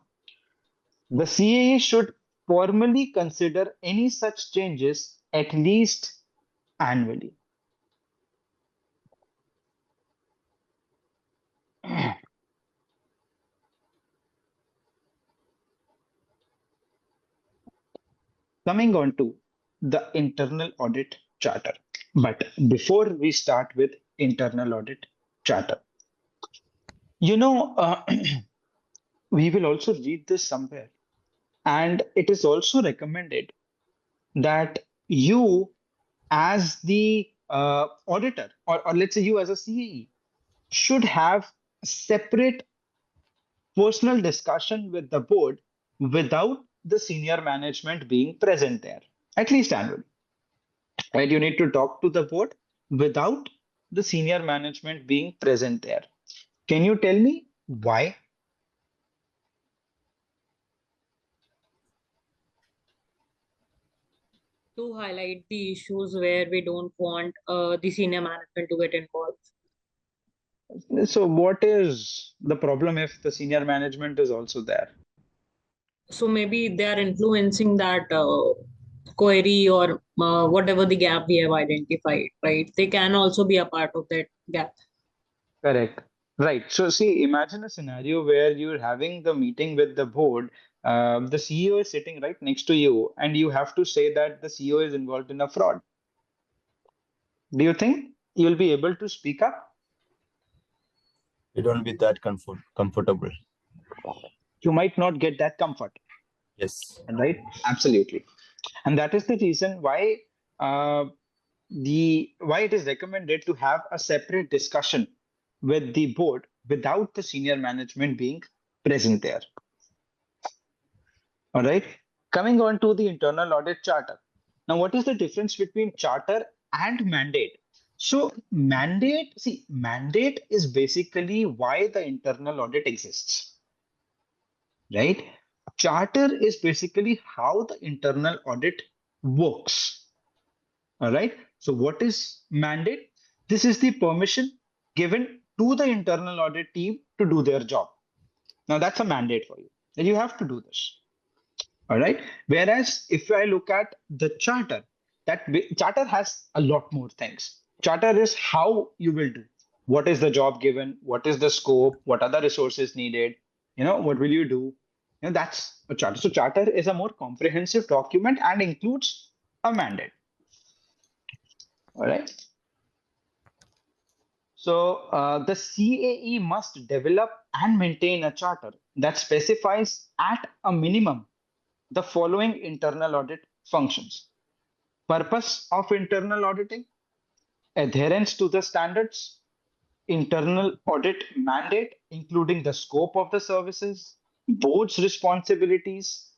The CAE should formally consider any such changes at least annually. Coming on to the internal audit charter. But before we start with internal audit charter, we will also read this somewhere. And it is also recommended that you, as the auditor, or let's say you as a CAE, should have a separate personal discussion with the board without the senior management being present there, at least annually. Right? You need to talk to the board without the senior management being present there. Can you tell me why? to highlight the issues where we don't want the senior management to get involved. So what is the problem if the senior management is also there? So maybe they are influencing that query or whatever the gap we have identified, right? They can also be a part of that gap. Correct. Right. So see, imagine a scenario where you're having the meeting with the board. The CEO is sitting right next to you, and you have to say that the CEO is involved in a fraud. Do you think you'll be able to speak up? You don't be that comfortable. You might not get that comfort. Yes. Right? Absolutely. And that is the reason why why it is recommended to have a separate discussion with the board without the senior management being present there. All right. Coming on to the internal audit charter. Now, what is the difference between charter and mandate? So, mandate is basically why the internal audit exists, right? Charter is basically how the internal audit works. All right. So, what is mandate? This is the permission given to the internal audit team to do their job. Now, that's a mandate for you. Then you have to do this. All right. Whereas if I look at the charter, charter has a lot more things. Charter is how you will do. What is the job given? What is the scope? What are the resources needed? What will you do? That's a charter. So charter is a more comprehensive document and includes a mandate. All right. So the CAE must develop and maintain a charter that specifies at a minimum the following internal audit functions. Purpose of internal auditing, adherence to the standards, internal audit mandate, including the scope of the services, board's responsibilities,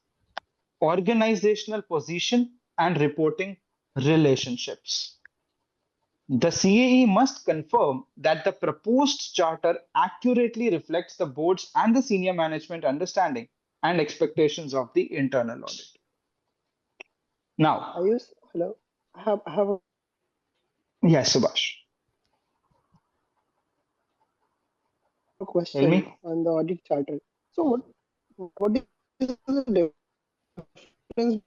organizational position, and reporting relationships. The CAE must confirm that the proposed charter accurately reflects the board's and the senior management understanding and expectations of the internal audit. Now, Ayush, hello. I have a yes, Subhash. Tell question me. on the audit charter. So what is the difference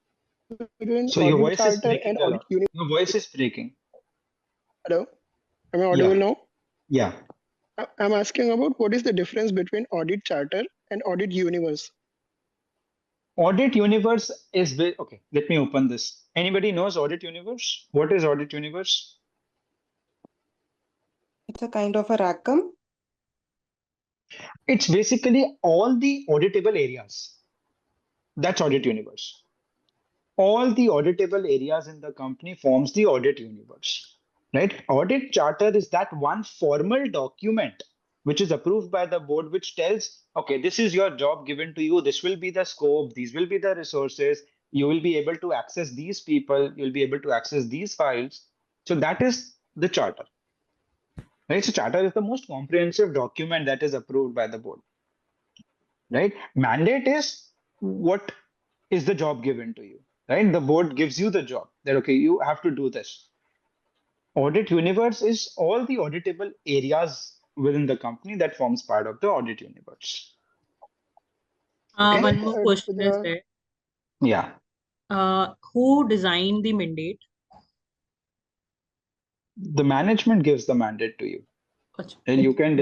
between So your audit voice is charter and breaking a audit lot. unit? Your voice is breaking. Hello, am I Yeah. audible now? Yeah. I'm asking about what is the difference between audit charter and audit universe? Audit universe is okay. Let me open this. Anybody knows audit universe? What is audit universe? It's a kind of a Rackham. It's basically all the auditable areas. That's audit universe. All the auditable areas in the company forms the audit universe, right? Audit charter is that one formal document which is approved by the board, which tells, okay, this is your job given to you. This will be the scope. These will be the resources. You will be able to access these people. You'll be able to access these files. So that is the charter, right? So charter is the most comprehensive document that is approved by the board, right? Mandate is what is the job given to you, right? The board gives you the job that, okay, you have to do this. Audit universe is all the auditable areas within the company that forms part of the audit universe. Okay. One more question is there. Yeah. Who designed the mandate? The management gives the mandate to you. And you can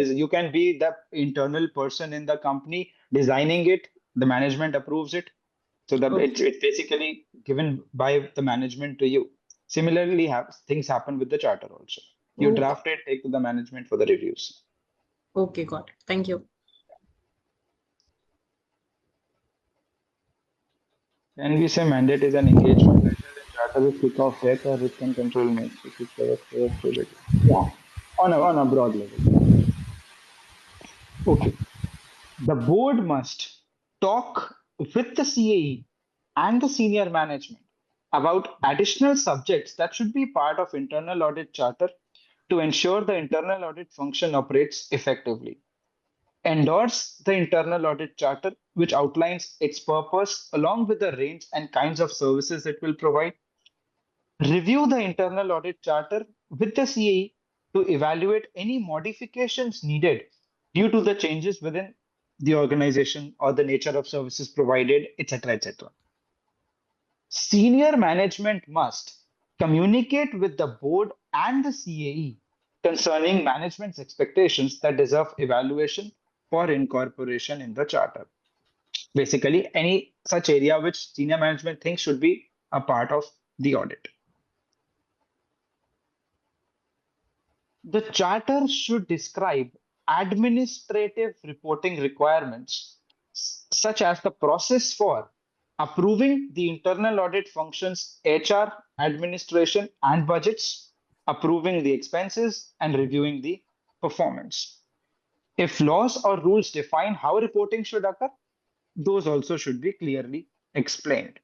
be the internal person in the company designing it. The management approves it. So it's basically given by the management to you. Similarly, things happen with the charter also. You draft it, take to the management for the reviews. Okay, got it. Thank you. Can we say mandate is an engagement letter and charter is kick-off deck or risk and control matrix? Yeah, on a broad level. Okay. The board must talk with the CAE and the senior management about additional subjects that should be part of internal audit charter to ensure the internal audit function operates effectively. Endorse the internal audit charter, which outlines its purpose along with the range and kinds of services it will provide. Review the internal audit charter with the CAE to evaluate any modifications needed due to the changes within the organization or the nature of services provided, etc., etc. Senior management must communicate with the board and the CAE concerning management's expectations that deserve evaluation for incorporation in the charter. Basically, any such area which senior management thinks should be a part of the audit. The charter should describe administrative reporting requirements, such as the process for approving the internal audit functions, HR, administration, and budgets, approving the expenses, and reviewing the performance. If laws or rules define how reporting should occur, those also should be clearly explained.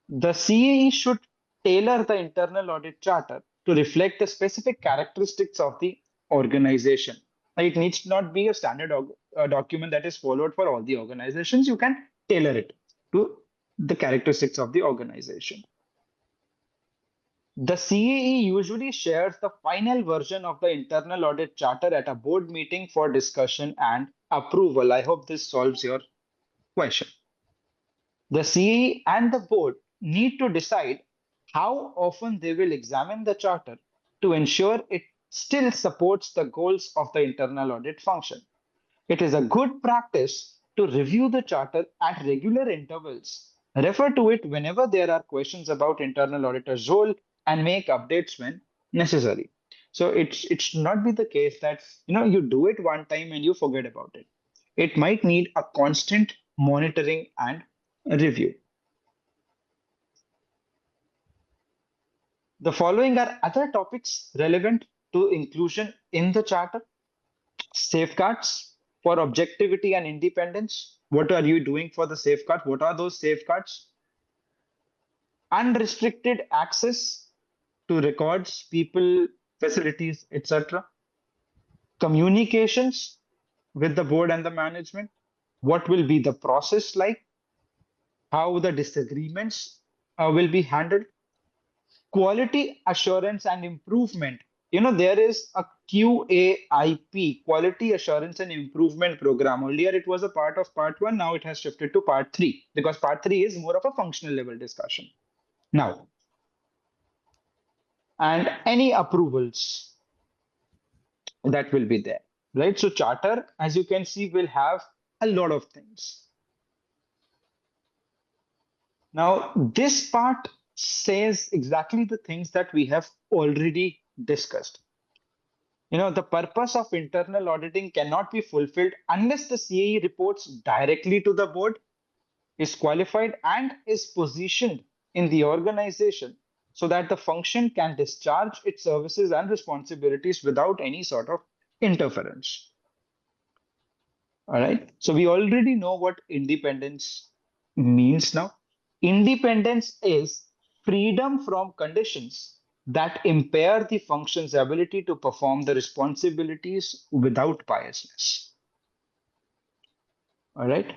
The CAE should tailor the internal audit charter to reflect the specific characteristics of the organization. It needs not be a standard document that is followed for all the organizations. You can tailor it to the characteristics of the organization. The CAE usually shares the final version of the internal audit charter at a board meeting for discussion and approval. I hope this solves your question. The CAE and the board need to decide how often they will examine the charter to ensure it still supports the goals of the internal audit function. It is a good practice to review the charter at regular intervals, refer to it whenever there are questions about internal auditor's role, and make updates when necessary. So it should not be the case that you do it one time and you forget about it. It might need a constant monitoring and review. The following are other topics relevant to inclusion in the charter. Safeguards for objectivity and independence. What are you doing for the safeguard? What are those safeguards? Unrestricted access to records, people, facilities, etc. Communications with the board and the management. What will be the process like? How the disagreements will be handled? Quality assurance and improvement. There is a QAIP, Quality Assurance and Improvement Program. Earlier, it was a part of part 1. Now it has shifted to part 3 because part 3 is more of a functional level discussion. Now, and any approvals that will be there, right? So charter, as you can see, will have a lot of things. Now, this part says exactly the things that we have already discussed. The purpose of internal auditing cannot be fulfilled unless the CAE reports directly to the board, is qualified, and is positioned in the organization so that the function can discharge its services and responsibilities without any sort of interference. All right. So we already know what independence means now. Independence is freedom from conditions that impair the function's ability to perform the responsibilities without biasness. All right.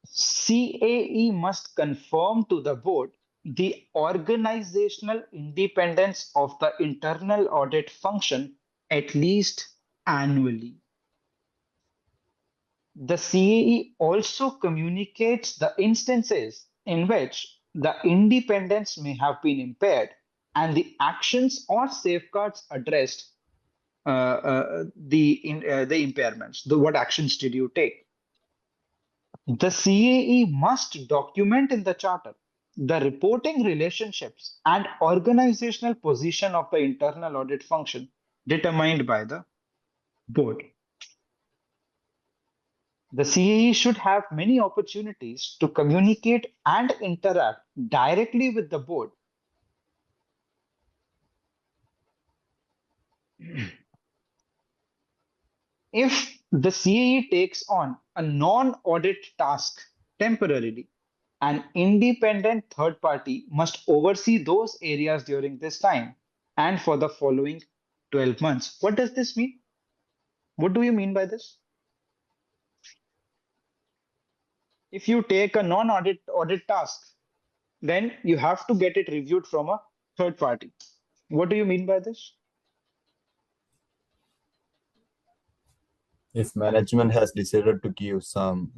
CAE must confirm to the board the organizational independence of the internal audit function at least annually. The CAE also communicates the instances in which the independence may have been impaired and the actions or safeguards addressed the impairments. What actions did you take? The CAE must document in the charter the reporting relationships and organizational position of the internal audit function determined by the board. The CAE should have many opportunities to communicate and interact directly with the board. If the CAE takes on a non-audit task temporarily, an independent third party must oversee those areas during this time and for the following 12 months. What does this mean? What do you mean by this? If you take a non-audit task then you have to get it reviewed from a third party. What do you mean by this? If management has decided to give some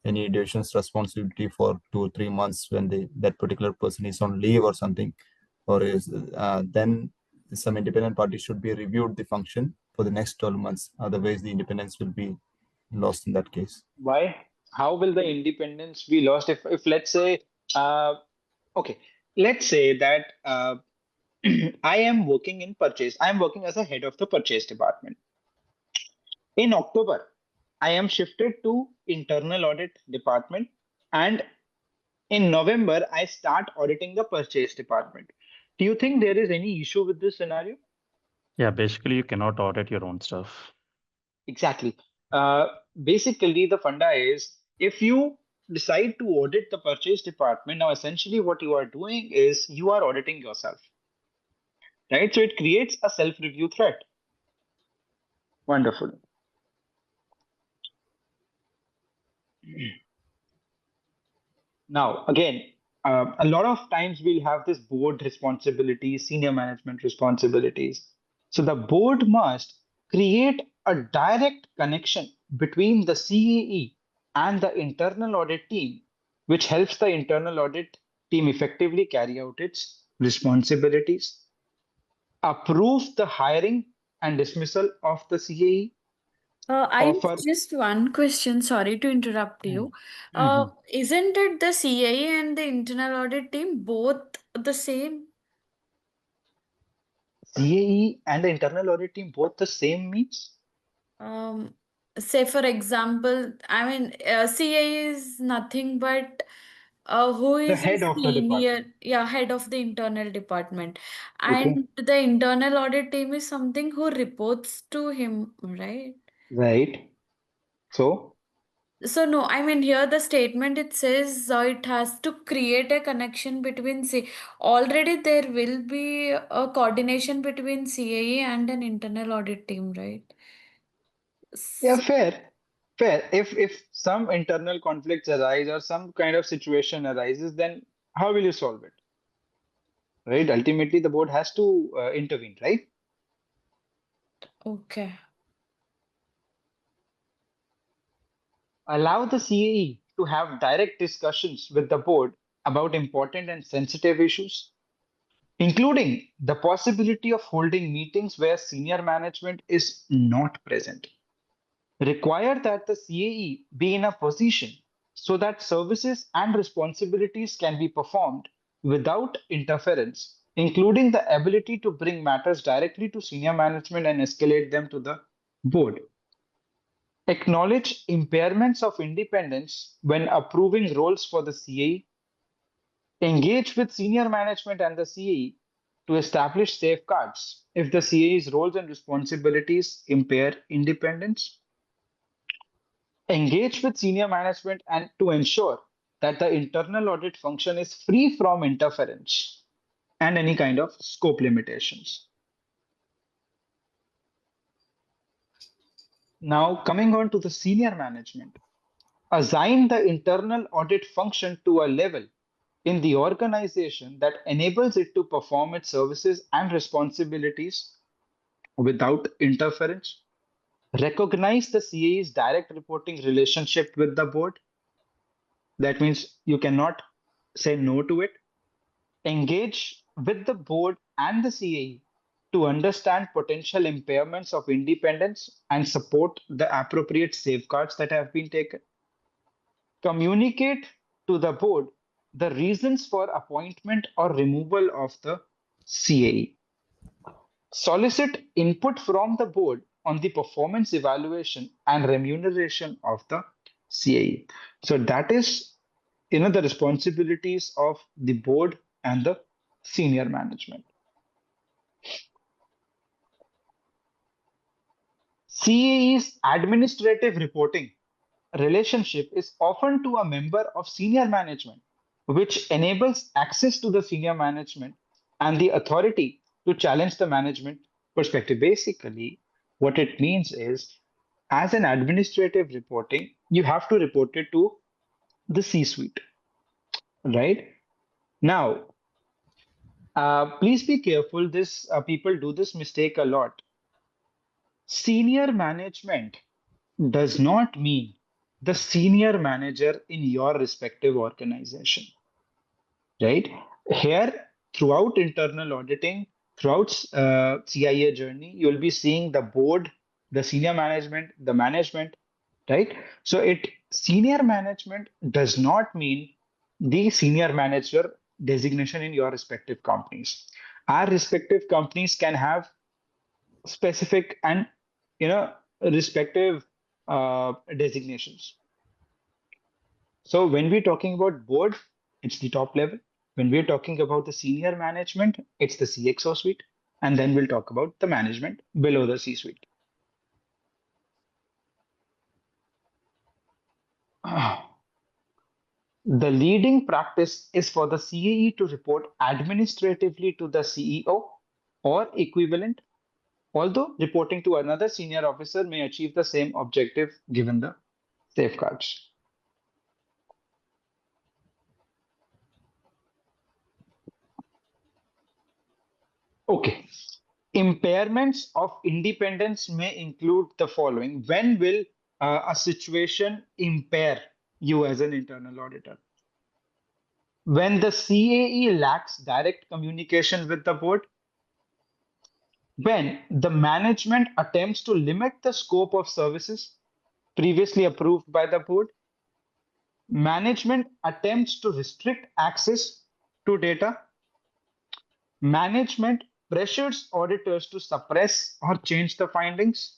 any deviations responsibility for 2 or 3 months when that particular person is on leave or something, or is then some independent party should be reviewed the function for the next 12 months. Otherwise, the independence will be lost in that case. Why? How will the independence be lost if let's say, okay, let's say that I am working in purchase. I am working as a head of the purchase department. In October, I am shifted to internal audit department, and in November, I start auditing the purchase department. Do you think there is any issue with this scenario? Yeah, basically, you cannot audit your own stuff. Exactly. Uh, Basically, the funda is if you decide to audit the purchase department, now essentially what you are doing is you are auditing yourself, right? So it creates a self-review threat. Wonderful. Now, again, a lot of times we'll have this board responsibilities, senior management responsibilities. So the board must create a direct connection between the CAE and the internal audit team, which helps the internal audit team effectively carry out its responsibilities, approve the hiring and dismissal of the CAE, I offer. just one question. Sorry to interrupt you. Isn't it the CIE and the internal audit team both the same? CAE and the internal audit team both the same means? Um, Say for example, I mean, CIE is nothing but who The is a head of the senior, department. yeah, head of the internal department, Okay. and the internal audit team is something who reports to him, right? Right. So, So no, I mean here the statement it says it has to create a connection between already there will be a coordination between CAE and an internal audit team, right? yeah, So, fair. Fair. If some internal conflicts arise or some kind of situation arises, then how will you solve it? Right? Ultimately, the board has to intervene, right? okay. Allow the CAE to have direct discussions with the board about important and sensitive issues, including the possibility of holding meetings where senior management is not present. Require that the CAE be in a position so that services and responsibilities can be performed without interference, including the ability to bring matters directly to senior management and escalate them to the board. Acknowledge impairments of independence when approving roles for the CAE. Engage with senior management and the CAE to establish safeguards if the CAE's roles and responsibilities impair independence. Engage with senior management and to ensure that the internal audit function is free from interference and any kind of scope limitations. Now, coming on to the senior management, assign the internal audit function to a level in the organization that enables it to perform its services and responsibilities without interference. Recognize the CAE's direct reporting relationship with the board. That means you cannot say no to it. Engage with the board and the CAE to understand potential impairments of independence and support the appropriate safeguards that have been taken. Communicate to the board the reasons for appointment or removal of the CAE. Solicit input from the board on the performance evaluation and remuneration of the CAE. So that is, the responsibilities of the board and the senior management. CAE's administrative reporting relationship is often to a member of senior management, which enables access to the senior management and the authority to challenge the management perspective. Basically, what it means is, as an administrative reporting, you have to report it to the C suite, right? Now, please be careful. This people do this mistake a lot. Senior management does not mean the senior manager in your respective organization, right? Here, throughout internal auditing, throughout CIA journey, you'll be seeing the board, the senior management, the management, right? So it senior management does not mean the senior manager designation in your respective companies. Our respective companies can have specific and you know respective designations. So when we're talking about board, it's the top level. When we're talking about the senior management, it's the CXO suite. And then we'll talk about the management below the C suite. The leading practice is for the CAE to report administratively to the CEO or equivalent, although reporting to another senior officer may achieve the same objective given the safeguards. Okay. Impairments of independence may include the following. When will a situation impair you as an internal auditor? When the CAE lacks direct communication with the board, when the management attempts to limit the scope of services previously approved by the board, management attempts to restrict access to data, management pressures auditors to suppress or change the findings,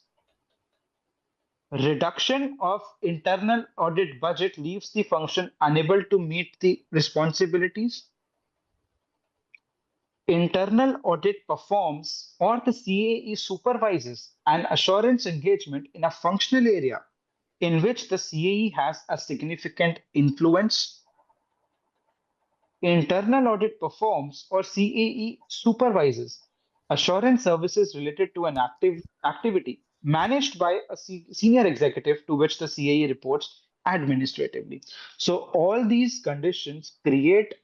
reduction of internal audit budget leaves the function unable to meet the responsibilities, internal audit performs or the CAE supervises an assurance engagement in a functional area in which the CAE has a significant influence. Internal audit performs or CAE supervises assurance services related to an activity managed by a senior executive to which the CAE reports administratively. So all these conditions create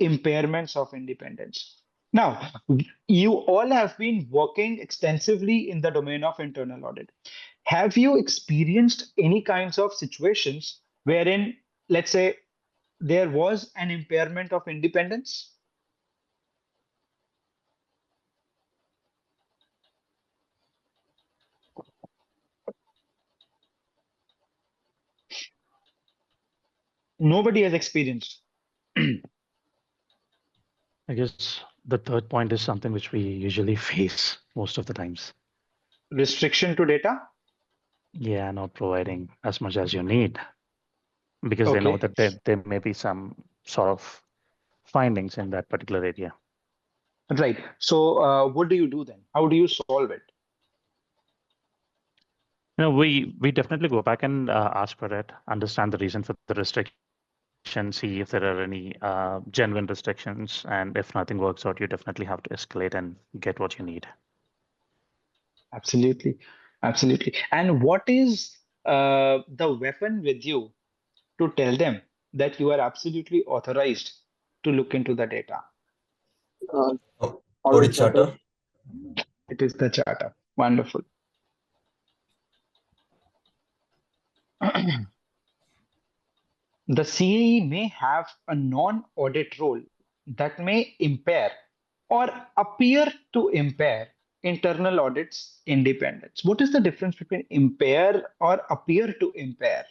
impairments of independence. Now, you all have been working extensively in the domain of internal audit. Have you experienced any kinds of situations wherein, let's say, there was an impairment of independence? Nobody has experienced. I guess the third point is something which we usually face most of the times. Restriction to data? Yeah, not providing as much as you need because they know that there may be some sort of findings in that particular area. Right. So what do you do then? How do you solve it? We definitely go back and ask for it, understand the reason for the restriction, see if there are any genuine restrictions, and if nothing works out, you definitely have to escalate and get what you need. Absolutely. Absolutely. And what is the weapon with you to tell them that you are absolutely authorized to look into the data? Audit charter. It is the charter. Wonderful. The CAE may have a non-audit role that may impair or appear to impair internal audit's independence. What is the difference between impair or appear to impair?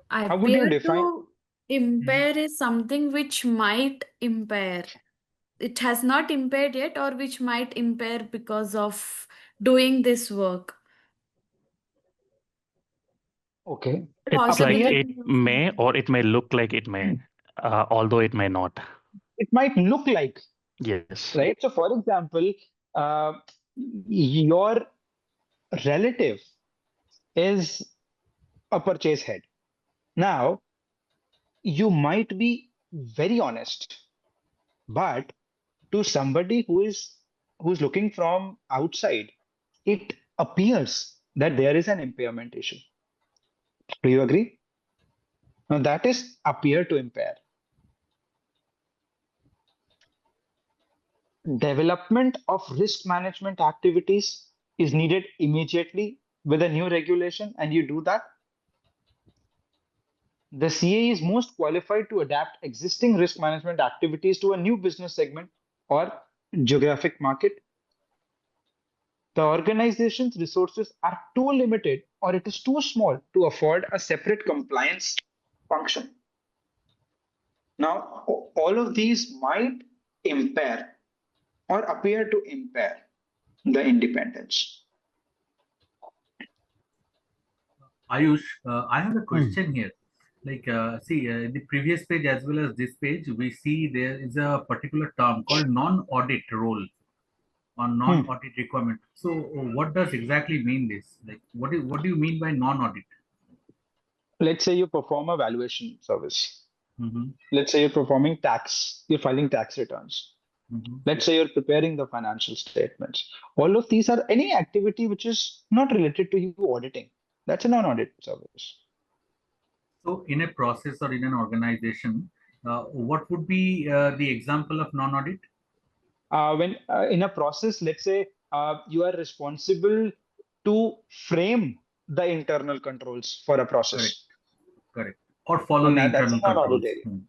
How would you Appear define? to impair is something which might impair. It has not impaired yet, or which might impair because of doing this work. Okay. It's like it may or it may look like it may, although it may not. It might look like. Yes. Right. So, for example, your relative is a purchase head. Now, you might be very honest, but to somebody who is who's looking from outside, it appears that there is an impairment issue. Do you agree? Now that is appear to impair. Development of risk management activities is needed immediately with a new regulation, and you do that. The CA is most qualified to adapt existing risk management activities to a new business segment or geographic market. The organization's resources are too limited or it is too small to afford a separate compliance function. Now, all of these might impair or appear to impair the independence. Ayush, I have a question here. Like, see, the previous page as well as this page, we see there is a particular term called non-audit role or non-audit requirement. So, what does exactly mean this? Like, what do you mean by non-audit? Let's say you perform a valuation service. Mm-hmm. Let's say you're performing tax, you're filing tax returns. Mm-hmm. Let's say you're preparing the financial statements. All of these are any activity which is not related to you auditing. That's a non-audit service. So, in a process or in an organization, what would be the example of non-audit? When in a process, let's say you are responsible to frame the internal controls for a process. Correct. Or follow And the that's a internal non-audit controls.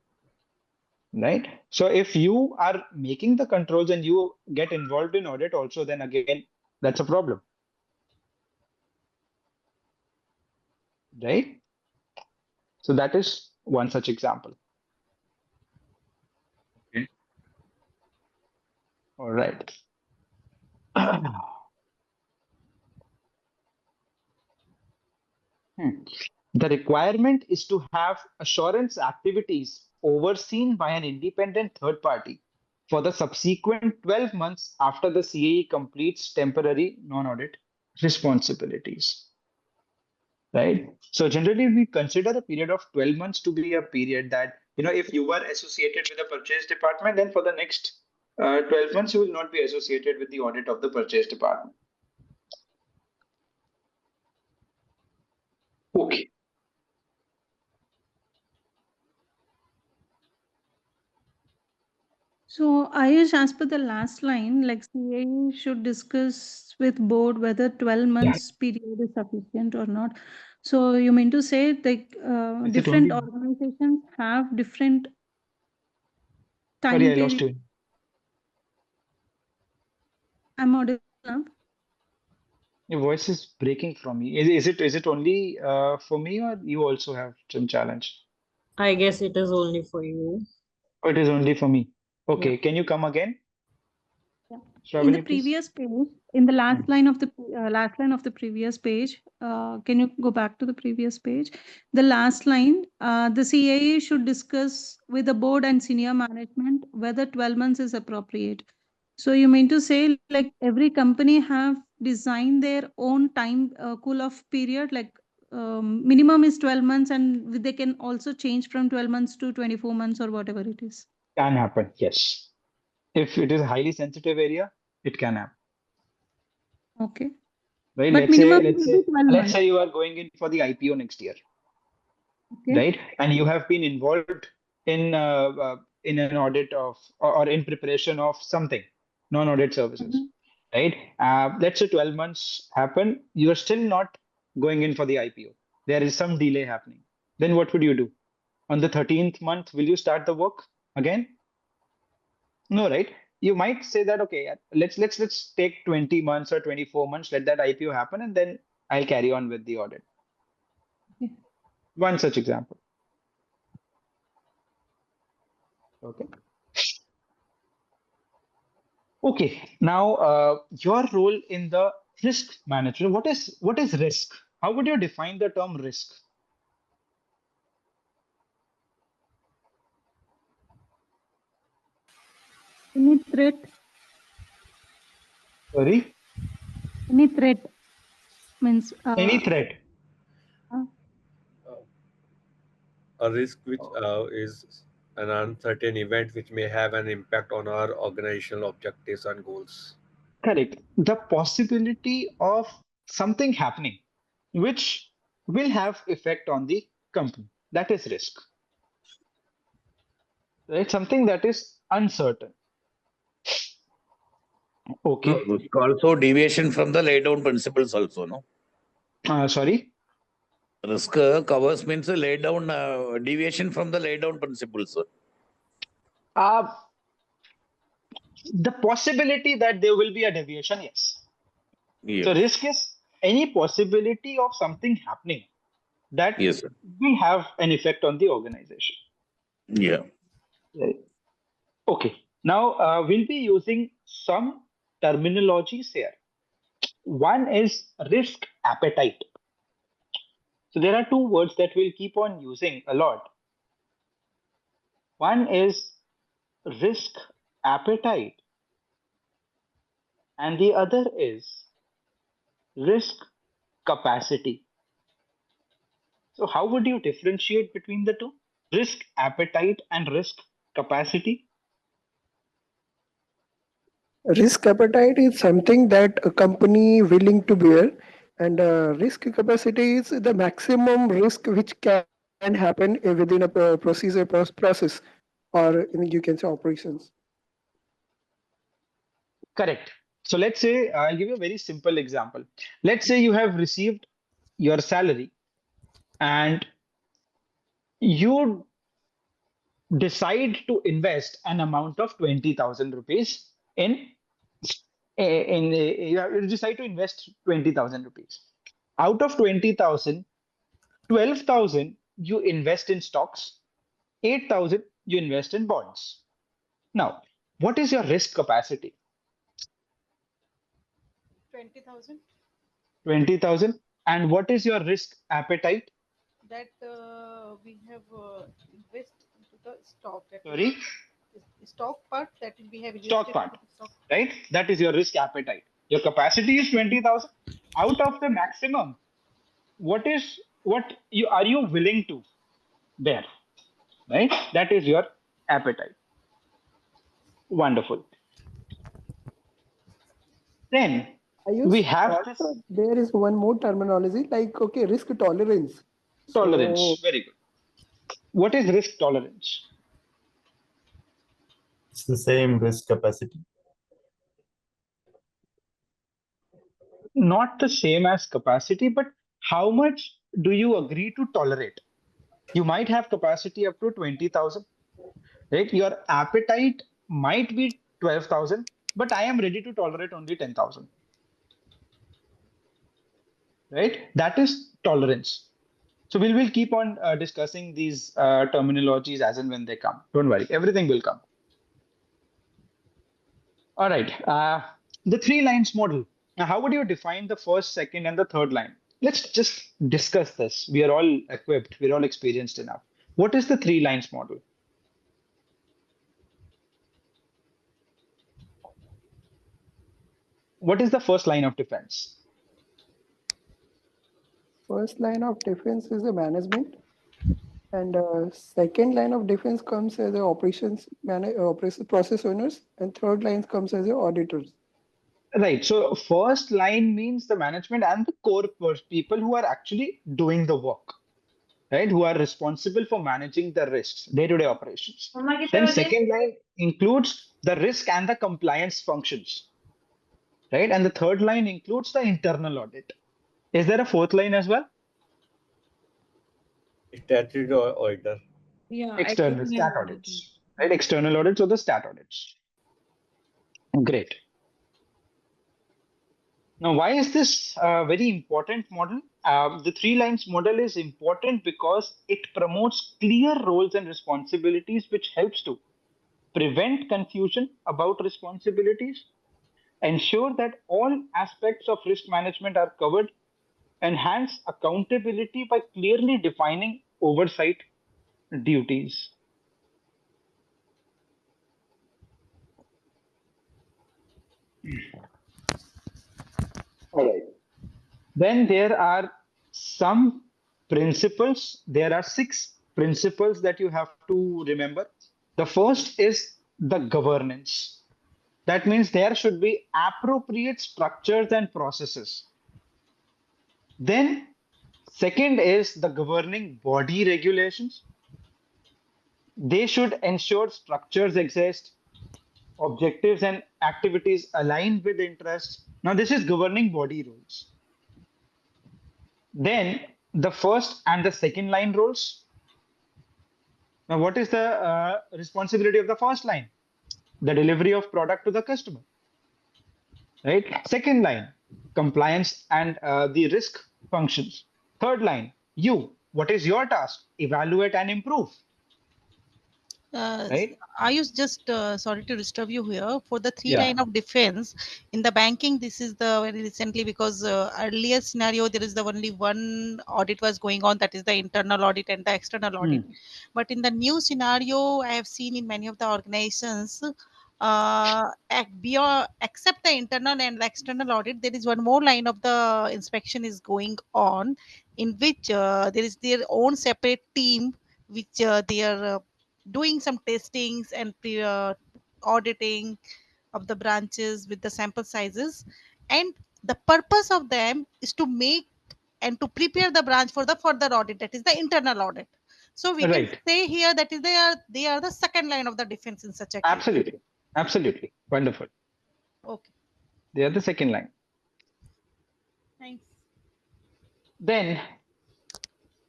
area. Right? So if you are making the controls and you get involved in audit also, then again, that's a problem. Right? So that is one such example. Okay. All right. The requirement is to have assurance activities overseen by an independent third party for the subsequent 12 months after the CAE completes temporary non-audit responsibilities. Right? So generally we consider a period of 12 months to be a period that, if you were associated with the purchase department, then for the next 12 months, you will not be associated with the audit of the purchase department. Okay. So Ayush, as per the last line, like CA should discuss with board whether 12 months period is sufficient or not. So you mean to say like different organizations have different time Sorry, I period? lost you. I'm audible now. Your voice is breaking from me. Is it only for me, or you also have some challenge? I guess it is only for you. Or it is only for me? Okay, Yeah. can you come again? Yeah. Shravani, In the please. previous page, in the last line of the previous page, can you go back to the previous page? The last line, the CAE should discuss with the board and senior management whether 12 months is appropriate. So you mean to say like every company have designed their own time cool off period, like minimum is 12 months and they can also change from 12 months to 24 months or whatever it is. Can happen, yes. If it is a highly sensitive area, it can happen. Okay. Right? But minimum will be 12 let's months. say you are going in for the IPO next year. Okay. Right? And you have been involved in an audit of or in preparation of something, non-audit services. Right? Let's say 12 months happen, you are still not going in for the IPO. There is some delay happening. Then what would you do? On the 13th month, will you start the work again? No, right? You might say that, okay, let's take 20 months or 24 months, let that IPO happen, and then I'll carry on with the audit. Okay. One such example. Okay. Okay. Now, your role in the risk management. What is risk? How would you define the term risk? Any threat? Sorry? Any threat means Any threat. A risk which is an uncertain event which may have an impact on our organizational objectives and goals. Correct. The possibility of something happening which will have effect on the company. That is risk. Right? Something that is uncertain. Okay. No, also deviation from the laid down principles also, no? Sorry? Risk covers means a laid down deviation from the laid down principles. Uh, the possibility that there will be a deviation, yes. So Yes. risk is any possibility of something happening that Yes, sir. will have an effect on the organization. Yeah. Right. Okay. Now we'll be using some terminologies here. One is risk appetite. So there are two words that we'll keep on using a lot. One is risk appetite, and the other is risk capacity. So how would you differentiate between the two? Risk appetite and risk capacity? Risk appetite is something that a company willing to bear, and risk capacity is the maximum risk which can happen within a procedure process, or you can say operations. Correct. So let's say, I'll give you a very simple example. Let's say you have received your salary and you decide to invest an amount of 20,000 rupees you decide to invest 20,000 rupees. Out of 20,000, 12,000 you invest in stocks, 8,000 you invest in bonds. Now, what is your risk capacity? 20,000. 20,000. And what is your risk appetite? That we have invest into the stock. That Sorry? Stock part that we have Stock part, stock. right? That is your risk appetite. Your capacity is 20,000. Out of the maximum, what are you willing to bear? Right? That is your appetite. Wonderful. Then I use we have this also there is one more terminology like okay, risk tolerance. tolerance. So Very good. What is risk tolerance? It's the same risk capacity. Not the same as capacity, but how much do you agree to tolerate? You might have capacity up to 20,000, right? Your appetite might be 12,000, but I am ready to tolerate only 10,000, right? That is tolerance. So we will keep on discussing these terminologies as and when they come. Don't worry, everything will come. All right. The three lines model. Now, how would you define the first, second, and the third line? Let's just discuss this. We are all equipped. We're all experienced enough. What is the three lines model? What is the first line of defense? first line of defense is the management, and second line of defense comes as the operations process owners, and third line comes as the auditors. Right. So first line means the management and the core people who are actually doing the work, right? Who are responsible for managing the risks, day-to-day operations. Then second line includes the risk and the compliance functions, right? And the third line includes the internal audit. Is there a fourth line as well? Statutory auditor. Yeah, External stat audits, right? External audits or the stat audits. Great. Now, why is this a very important model? The three lines model is important because it promotes clear roles and responsibilities, which helps to prevent confusion about responsibilities, ensure that all aspects of risk management are covered, enhance accountability by clearly defining oversight duties. All right. Then there are some principles. There are 6 principles that you have to remember. The first is the governance. That means there should be appropriate structures and processes. Then, second is the governing body regulations. They should ensure structures exist, objectives and activities aligned with interests. Now, this is governing body rules. Then, the first and the second line rules. Now, what is the responsibility of the first line? The delivery of product to the customer, right? Second line, compliance and the risk functions. Third line, what is your task? Evaluate and improve, right? Ayush, just sorry to disturb you here. For the three Yeah. line of defense in the banking, this is the very recently, because earlier scenario there is the only one audit was going on, that is the internal audit and the external audit. But in the new scenario, I have seen in many of the organizations, except the internal and the external audit, there is one more line of the inspection is going on, in which there is their own separate team which they are doing some testings and auditing of the branches with the sample sizes, and the purpose of them is to make and to prepare the branch for the further audit, that is the internal audit. So we can say here that is they are the second line of the defense in such a case. Absolutely wonderful. Okay, they are the second line. Thanks. Then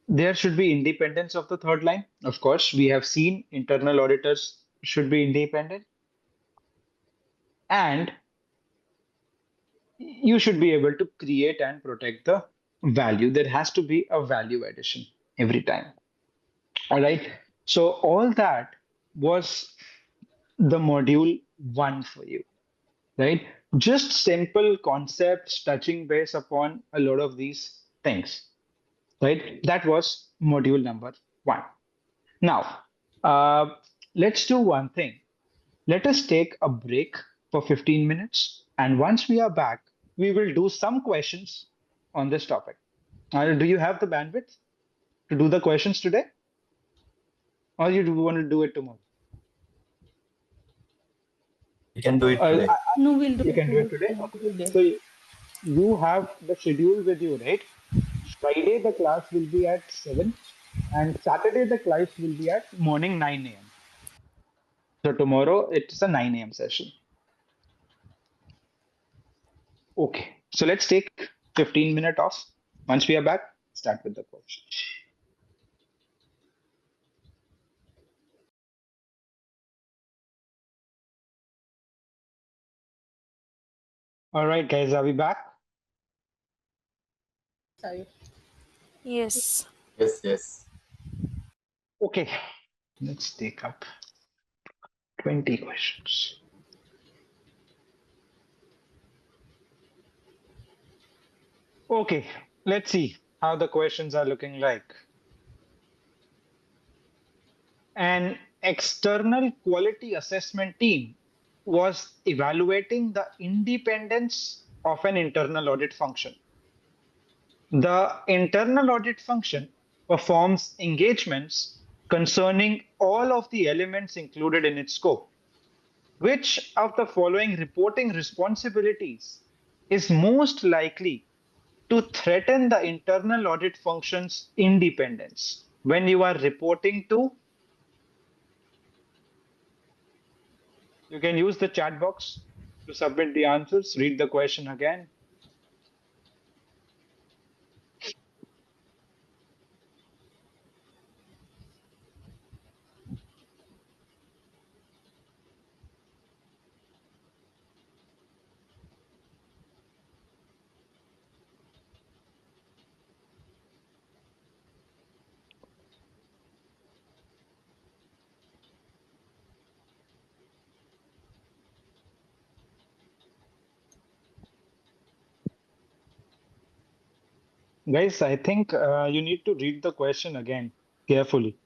there should be independence of the third line. Of course, we have seen internal auditors should be independent, and you should be able to create and protect the value. There has to be a value addition every time. All right. So all that was the module 1 for you, right? Just simple concepts touching base upon a lot of these things, right? That was module number 1. Now, let's do one thing. Let us take a break for 15 minutes. And once we are back, we will do some questions on this topic. Do you have the bandwidth to do the questions today? Or you want to do it tomorrow? You can do it today. No, we'll do You can do it today? Okay. So you have the schedule with you, right? Friday, the class will be at 7. And Saturday, the class will be at morning 9 a.m. So tomorrow, it's a 9 a.m. session. Okay, so let's take 15-minute off. Once we are back, start with the questions. All right, guys, are we back? Yes. Yes. Okay, let's take up 20 questions. Okay, let's see how the questions are looking like. An external quality assessment team was evaluating the independence of an internal audit function. The internal audit function performs engagements concerning all of the elements included in its scope. Which of the following reporting responsibilities is most likely to threaten the internal audit function's independence when you are reporting to? You can use the chat box to submit the answers. Read the question again. Guys, I think you need to read the question again carefully.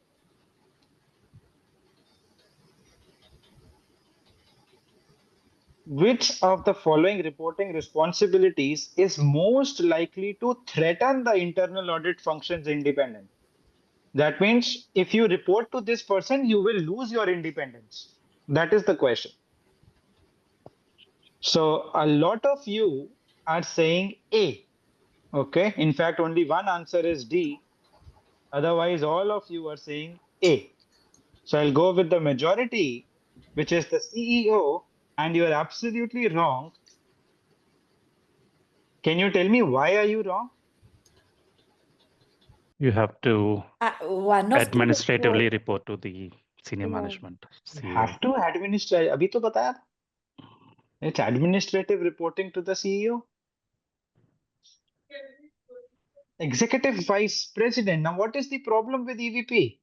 Which of the following reporting responsibilities is most likely to threaten the internal audit function's independence? That means if you report to this person, you will lose your independence. That is the question. So a lot of you are saying A. Okay. In fact, only one answer is D. Otherwise, all of you are saying A. So I'll go with the majority, which is the CEO, and you are absolutely wrong. Can you tell me why are you wrong? You have to One of the administratively report to the senior yeah. management, You CEO. have to administrate. अभी तो बताया था. It's administrative reporting to the CEO. Executive Vice President. Now, what is the problem with EVP?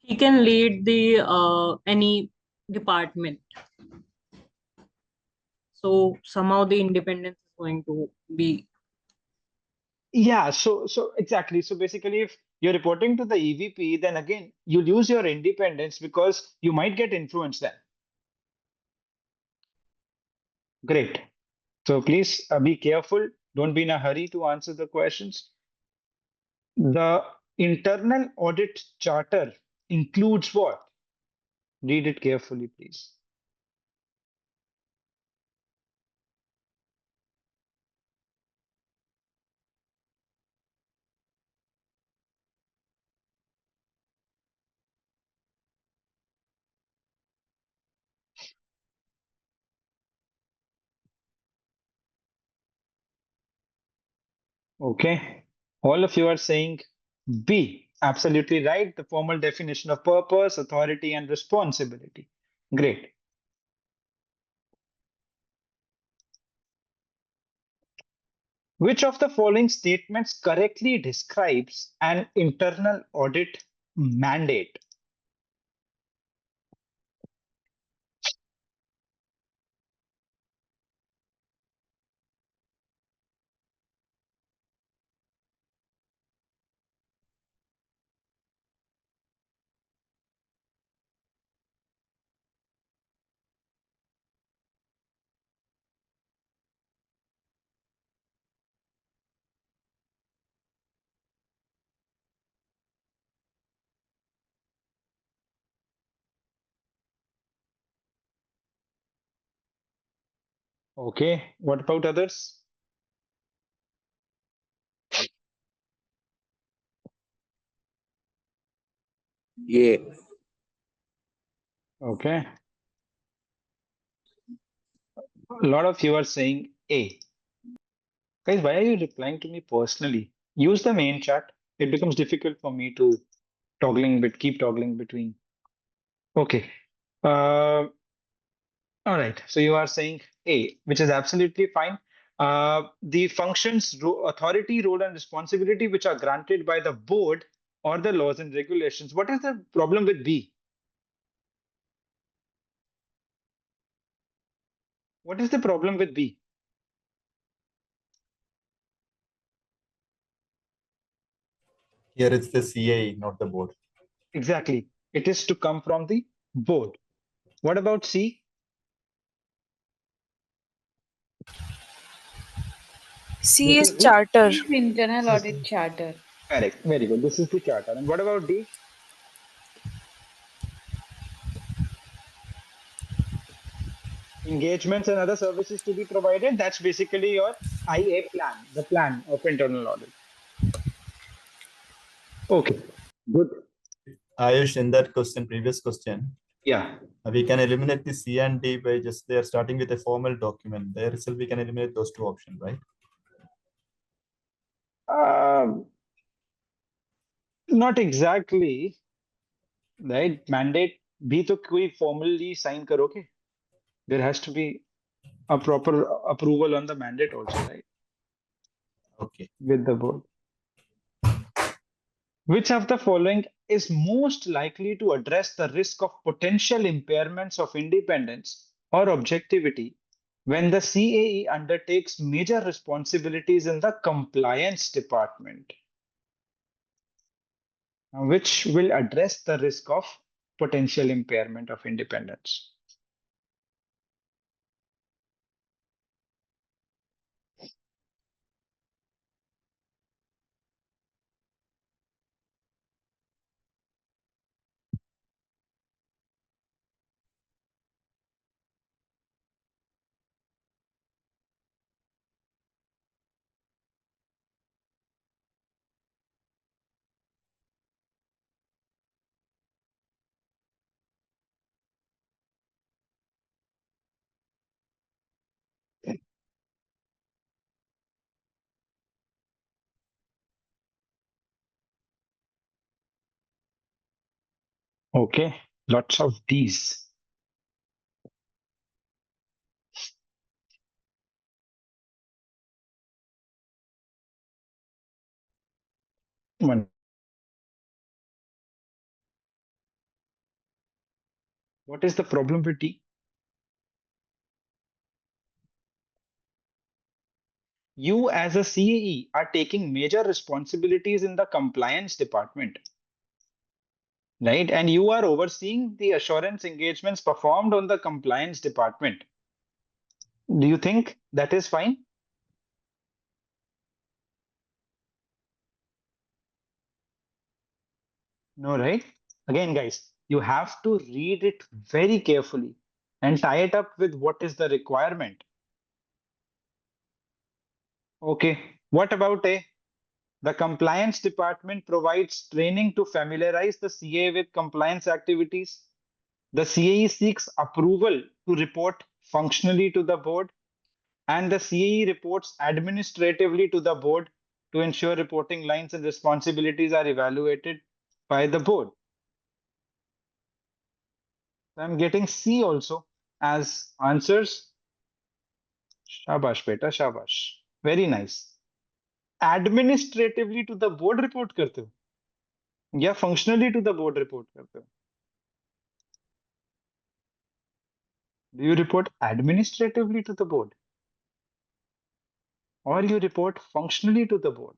He can lead the any department. So somehow the independence is going to be. Yeah, so exactly. So basically, if you're reporting to the EVP, then again you lose your independence because you might get influenced then. Great. So please be careful. Don't be in a hurry to answer the questions. The internal audit charter includes what? Read it carefully, please. Okay. All of you are saying B. Absolutely right. The formal definition of purpose, authority, and responsibility. Great. Which of the following statements correctly describes an internal audit mandate? Okay. What about others? Yeah. Okay. A lot of you are saying A. Guys, why are you replying to me personally? Use the main chat. It becomes difficult for me to keep toggling between. Okay. All right. So you are saying A, which is absolutely fine. The functions, authority, role, and responsibility which are granted by the board or the laws and regulations. What is the problem with B? What is the problem with B? Here it's the CA, not the board. Exactly. It is to come from the board. What about C? C This is is the charter. Internal audit charter. correct. Very good. This is the charter. And what about D? Engagements and other services to be provided. That's basically your IA plan, the plan of internal audit. Okay, good. Ayush, in that question, previous question, Yeah. we can eliminate the C and D by just they are starting with a formal document. There itself we can eliminate those two options, right? Not exactly, right? Mandate भी तो कोई formally sign करोगे. There has to be a proper approval on the mandate also, right? Okay. With the board. Which of the following is most likely to address the risk of potential impairments of independence or objectivity when the CAE undertakes major responsibilities in the compliance department, which will address the risk of potential impairment of independence? Okay, lots of these. One. What is the problem with D? You as a CAE are taking major responsibilities in the compliance department, right? And you are overseeing the assurance engagements performed on the compliance department. Do you think that is fine? No, right? Again, guys, you have to read it very carefully and tie it up with what is the requirement. Okay, what about A? The compliance department provides training to familiarize the CA with compliance activities. The CAE seeks approval to report functionally to the board, and the CAE reports administratively to the board to ensure reporting lines and responsibilities are evaluated by the board. So I'm getting C also as answers. Shabash, beta, shabash. Very nice. Administratively to the board report करते हो या functionally to the board report करते हो? Do you report administratively to the board? Or you report functionally to the board?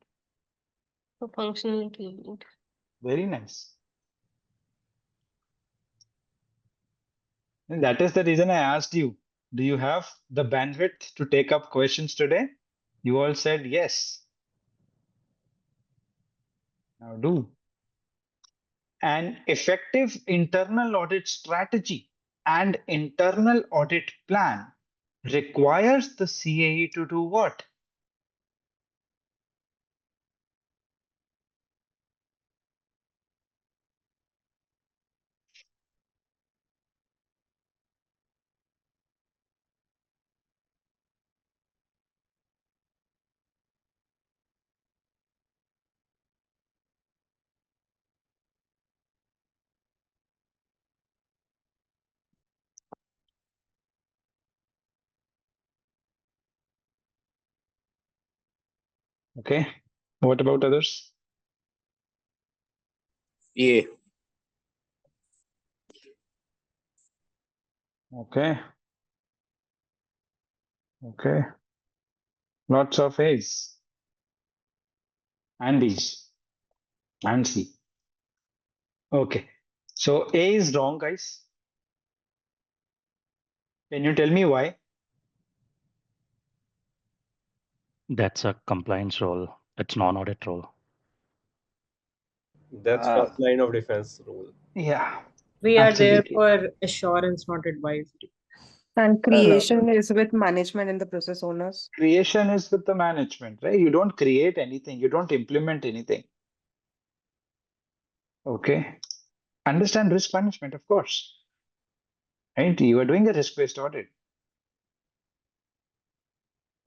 So functionality. Very nice. And that is the reason I asked you, do you have the bandwidth to take up questions today? You all said yes. Now do. An effective internal audit strategy and internal audit plan requires the CAE to do what? Okay. What about others? Yeah. Okay. Okay. Lots of A's and D's and C. Okay. So A is wrong, guys. Can you tell me why? That's a compliance role. It's non-audit role. That's first line of defense rule. Yeah. We are there Absolutely. for assurance, not advisory. And No, no. creation is with management and the process owners. Creation is with the management, right? You don't create anything. You don't implement anything. Okay. Understand risk management, of course. Right? You are doing a risk-based audit.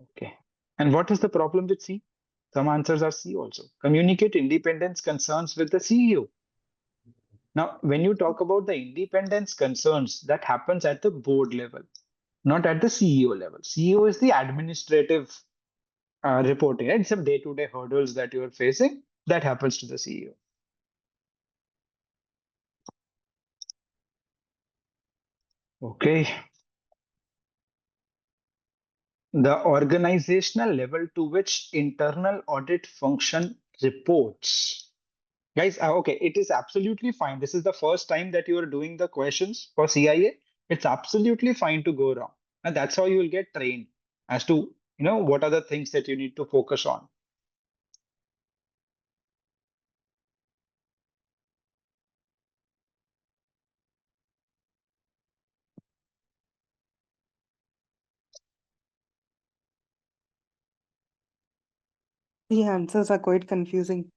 Okay. And what is the problem with C? Some answers are C also. Communicate independence concerns with the CEO. Now, when you talk about the independence concerns, that happens at the board level, not at the CEO level. CEO is the administrative reporting, right? Some day-to-day hurdles that you are facing, that happens to the CEO. Okay. The organizational level to which internal audit function reports. Guys, okay, it is absolutely fine. This is the first time that you are doing the questions for CIA. It's absolutely fine to go wrong. And that's how you will get trained as to, what are the things that you need to focus on. The answers are quite confusing.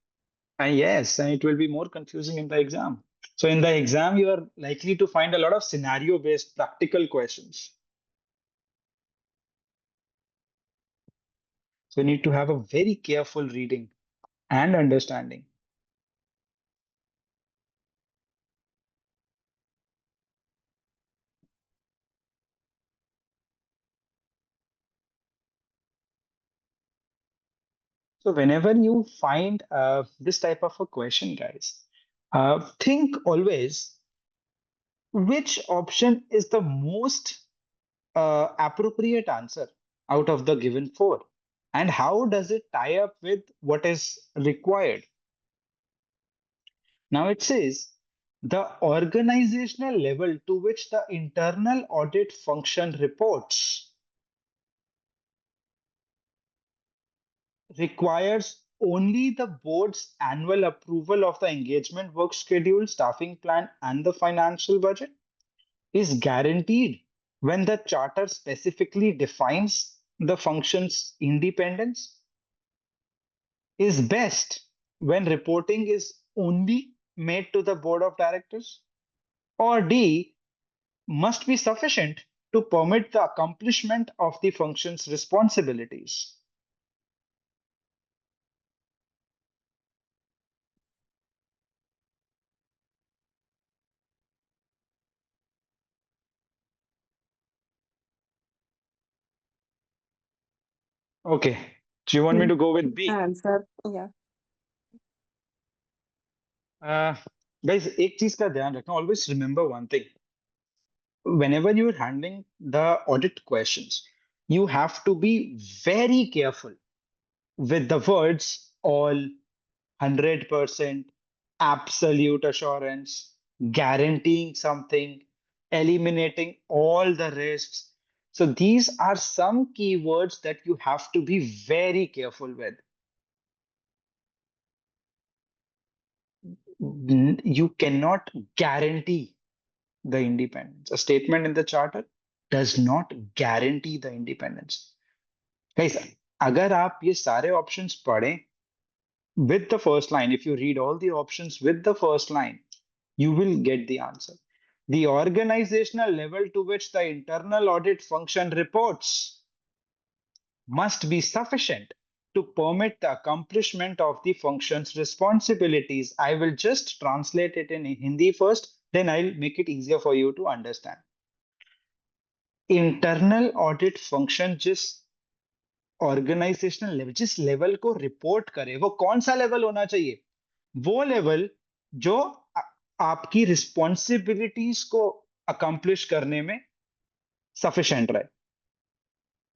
And yes, and it will be more confusing in the exam. So in the exam, you are likely to find a lot of scenario-based practical questions. So you need to have a very careful reading and understanding. So whenever you find this type of a question, guys, think always which option is the most appropriate answer out of the given four, and how does it tie up with what is required. Now it says the organizational level to which the internal audit function reports requires only the board's annual approval of the engagement work schedule, staffing plan, and the financial budget, is guaranteed when the charter specifically defines the function's independence, is best when reporting is only made to the board of directors, or D, must be sufficient to permit the accomplishment of the function's responsibilities. Okay, do you want me to go with B? Answer, yeah. Guys, एक चीज का ध्यान रखना, always remember one thing. Whenever you're handling the audit questions, you have to be very careful with the words all, 100%, absolute assurance, guaranteeing something, eliminating all the risks. So these are some keywords that you have to be very careful with. You cannot guarantee the independence. A statement in the charter does not guarantee the independence. Guys, अगर आप ये सारे options पढ़ें with the first line, if you read all the options with the first line, you will get the answer. The organizational level to which the internal audit function reports must be sufficient to permit the accomplishment of the function's responsibilities. I will just translate it in Hindi first, then I'll make it easier for you to understand. Internal audit function जिस organisational level, जिस level को report करे, वो कौन सा level होना चाहिए? वो लेवल जो आपकी रिस्पॉन्सिबिलिटीज को अकम्प्लिश करने में सफिशिएंट रहे.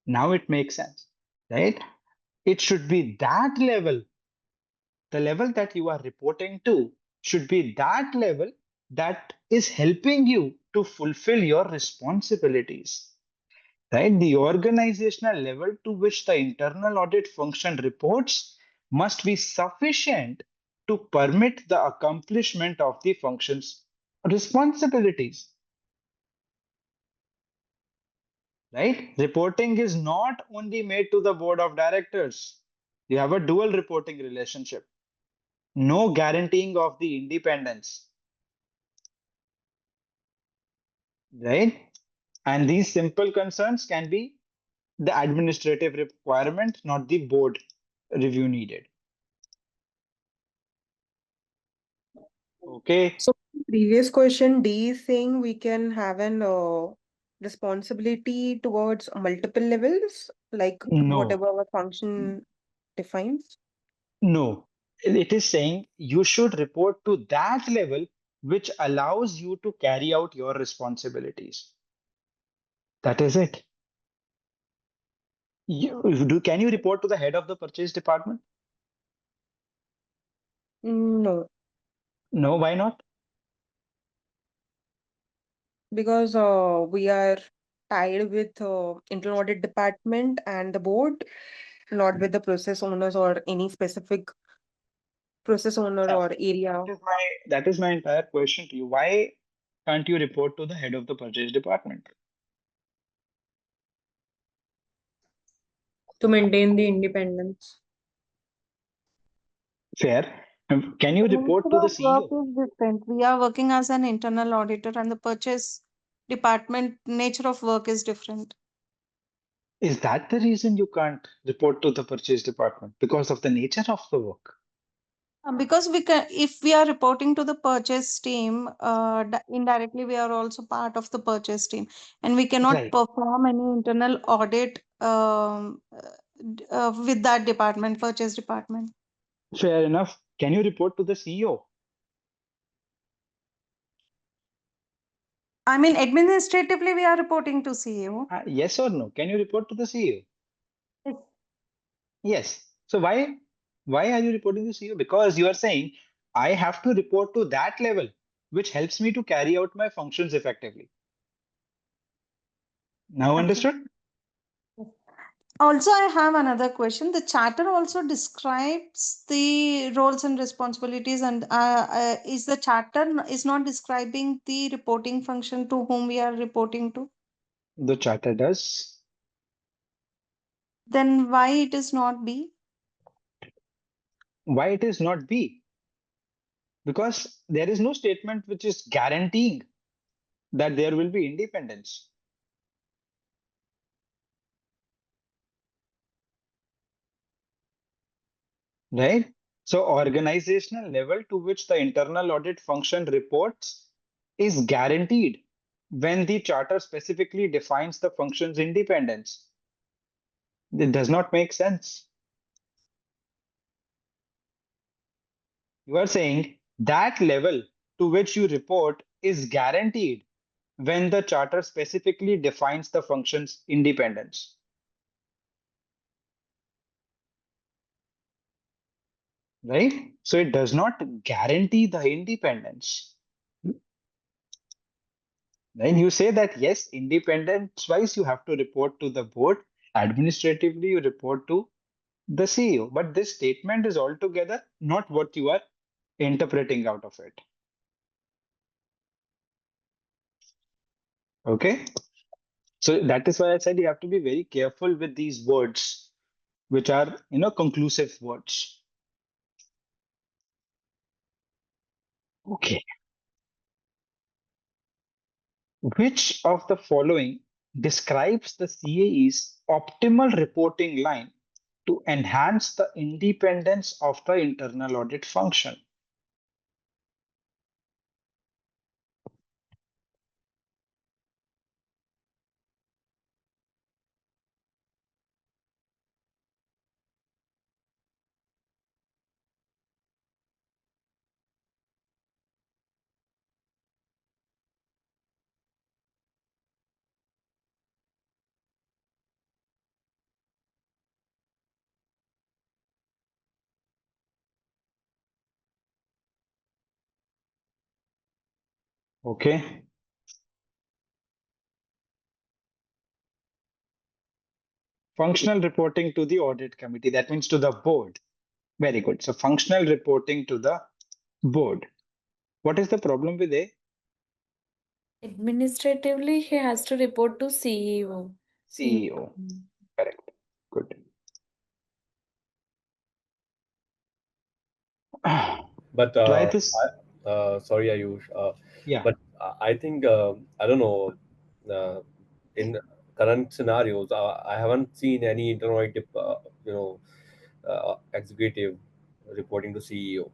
Now it makes sense, right? It should be that level. The level that you are reporting to should be that level that is helping you to fulfill your responsibilities. Right? The organizational level to which the internal audit function reports must be sufficient to permit the accomplishment of the function's responsibilities. Right? Reporting is not only made to the board of directors. You have a dual reporting relationship. No guaranteeing of the independence. Right? And these simple concerns can be the administrative requirement, not the board review needed. Okay. So previous question, D is saying we can have an responsibility towards multiple levels, like No. whatever our function defines. No, it is saying you should report to that level which allows you to carry out your responsibilities. That is it. Can you report to the head of the purchase department? No, No, why not? because we are tied with internal audit department and the board, not with the process owners or any specific process owner or area. That is my entire question to you. Why can't you report to the head of the purchase department? To maintain the independence. Fair. Can you The report nature to the of work CEO? is different. We are working as an internal auditor, and the purchase department nature of work is different. Is that the reason you can't report to the purchase department? Because of the nature of the work? Because we can, if we are reporting to the purchase team, indirectly we are also part of the purchase team, and we cannot Right. perform any internal audit with that department, purchase department. Fair enough. Can you report to the CEO? I mean, administratively, we are reporting to CEO. Yes or no? Can you report to the CEO? Yes. Yes. So why are you reporting to CEO? Because you are saying I have to report to that level, which helps me to carry out my functions effectively. Now understood? Also, I have another question. The charter also describes the roles and responsibilities, and is the charter is not describing the reporting function to whom we are reporting to? The charter does. Then why it is not B? Why it is not B? Because there is no statement which is guaranteeing that there will be independence. Right? So organizational level to which the internal audit function reports is guaranteed when the charter specifically defines the function's independence. It does not make sense. You are saying that level to which you report is guaranteed when the charter specifically defines the function's independence. Right? So it does not guarantee the independence. Then you say that yes, independence wise, you have to report to the board. Administratively, you report to the CEO. But this statement is altogether not what you are interpreting out of it. Okay. So that is why I said you have to be very careful with these words, which are, conclusive words. Okay. Which of the following describes the CAE's optimal reporting line to enhance the independence of the internal audit function? Okay. Functional reporting to the audit committee. That means to the board. Very good. So functional reporting to the board. What is the problem with A? Administratively, he has to report to CEO. CEO. Correct. Good. But Try this. sorry, Ayush. Yeah. But I think I don't know. In current scenarios, I haven't seen any internal executive reporting to CEO.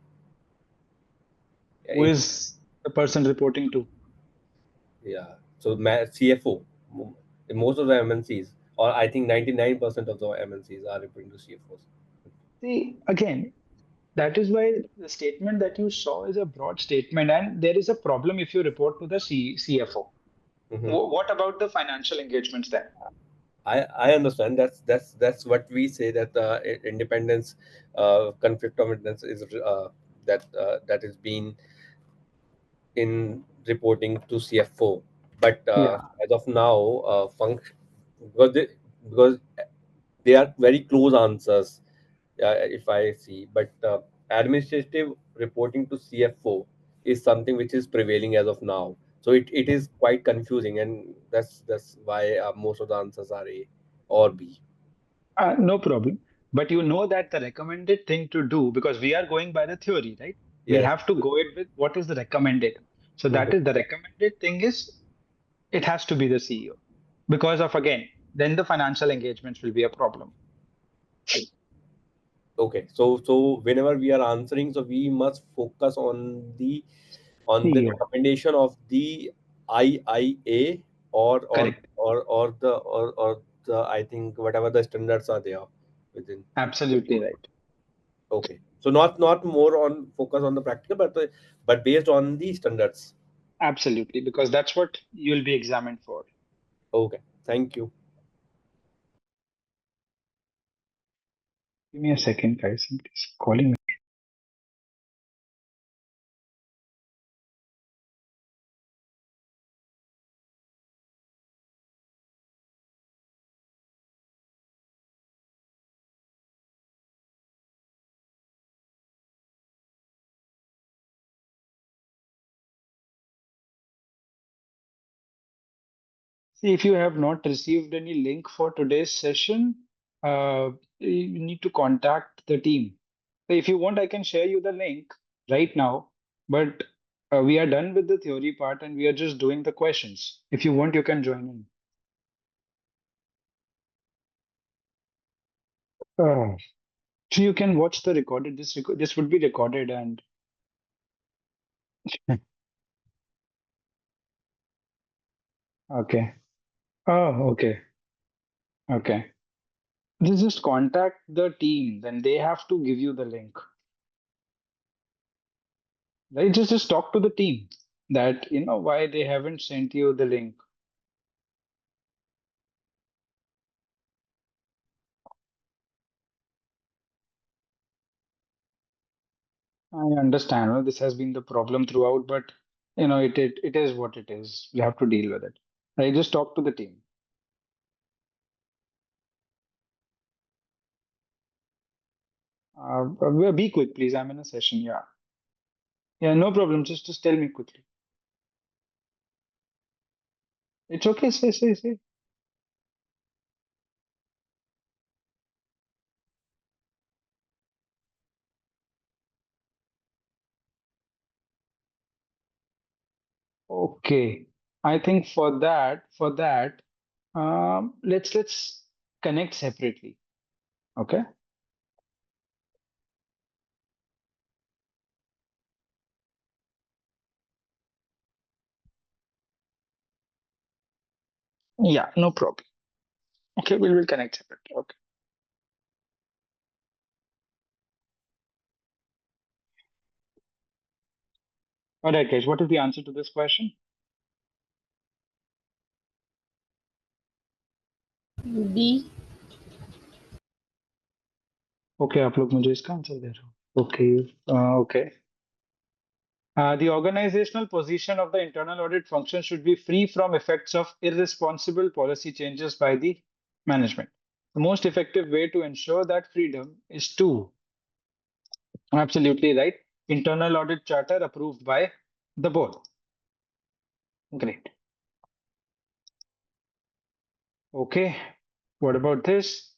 Who is the person reporting to? Yeah. So CFO, in most of the MNCs, or I think 99% of the MNCs are reporting to CFOs. See, again, that is why the statement that you saw is a broad statement, and there is a problem if you report to the CFO. Mhm. What about the financial engagements then? I understand that's what we say, that independence, conflict of interest is that is being in reporting to CFO. But Yeah. as of now, function, because they are very close answers, if I see. But administrative reporting to CFO is something which is prevailing as of now. So it is quite confusing, and that's why most of the answers are A or B. No problem. But you know that the recommended thing to do, because we are going by the theory, right? We Yes. have to go it with what is the recommended. So that Mhm. is the recommended thing is it has to be the CEO. Because of again, then the financial engagements will be a problem. Okay, so whenever we are answering, so we must focus on the CEO. recommendation of the IIA, or Correct. the I think whatever the standards are there. within. Absolutely right. Okay, so not more on focus on the practical, but based on the standards. Absolutely, because that's what you'll be examined for. Okay, thank you. Give me a second, guys. Somebody's calling me. See, if you have not received any link for today's session, you need to contact the team. So if you want, I can share you the link right now, but we are done with the theory part and we are just doing the questions. If you want, you can join in. So you can watch the recorded. This would be recorded and okay. Oh, okay. Okay. Just contact the team, then they have to give you the link. Right? Just talk to the team that why they haven't sent you the link. I understand. Well, this has been the problem throughout, but it is what it is. You have to deal with it. Right? Just talk to the team. Be quick, please. I'm in a session. Yeah. Yeah, no problem. Just tell me quickly. It's okay. Say. Okay. I think for that, let's connect separately. Okay. Yeah, no problem. Okay, we'll connect separately. Okay. All right, guys. What is the answer to this question? B. Okay, आप लोग मुझे इसका answer दे रहे हो. Okay. The organizational position of the internal audit function should be free from effects of irresponsible policy changes by the management. The most effective way to ensure that freedom is to, absolutely right, internal audit charter approved by the board. Great. Okay, what about this?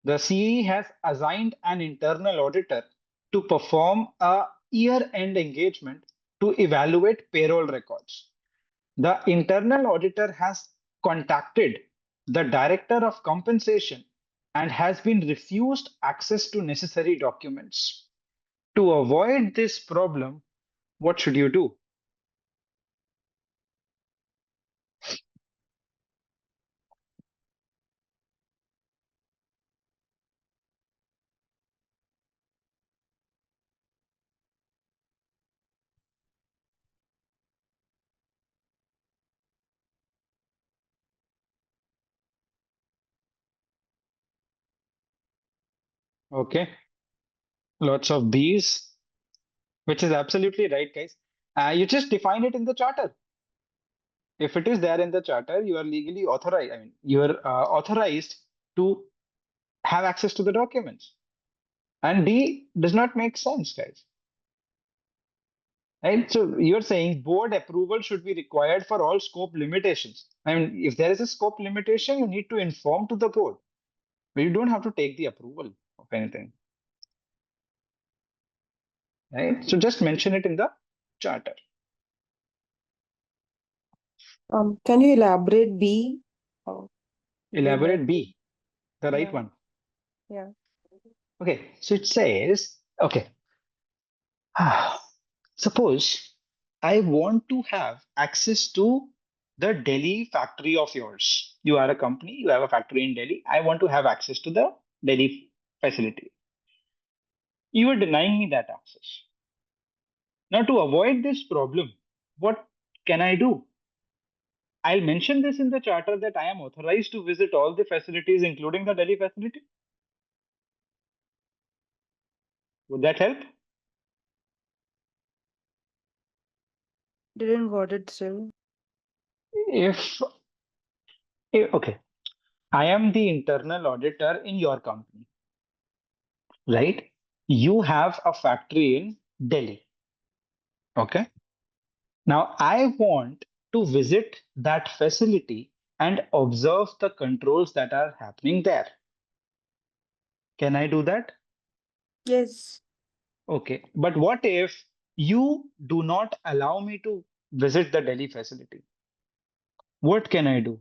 The CE has assigned an internal auditor to perform a year-end engagement to evaluate payroll records. The internal auditor has contacted the director of compensation and has been refused access to necessary documents. To avoid this problem, what should you do? Okay, lots of B's, which is absolutely right, guys. You just define it in the charter. If it is there in the charter, you are legally authorized. I mean, you are authorized to have access to the documents. And D does not make sense, guys. Right? So you're saying board approval should be required for all scope limitations. I mean, if there is a scope limitation, you need to inform to the board. But you don't have to take the approval of anything. Right? So just mention it in the charter. Can you elaborate B? Elaborate B, the right Yeah. one. Yeah. Okay, so it says, okay, suppose I want to have access to the Delhi factory of yours. You are a company, you have a factory in Delhi. I want to have access to the Delhi facility. You are denying me that access. Now, to avoid this problem, what can I do? I'll mention this in the charter that I am authorized to visit all the facilities, including the Delhi facility. Would that help? Didn't got it still. If, okay, I am the internal auditor in your company, right? You have a factory in Delhi. Okay. Now I want to visit that facility and observe the controls that are happening there. Can I do that? Yes. Okay. But what if you do not allow me to visit the Delhi facility? What can I do?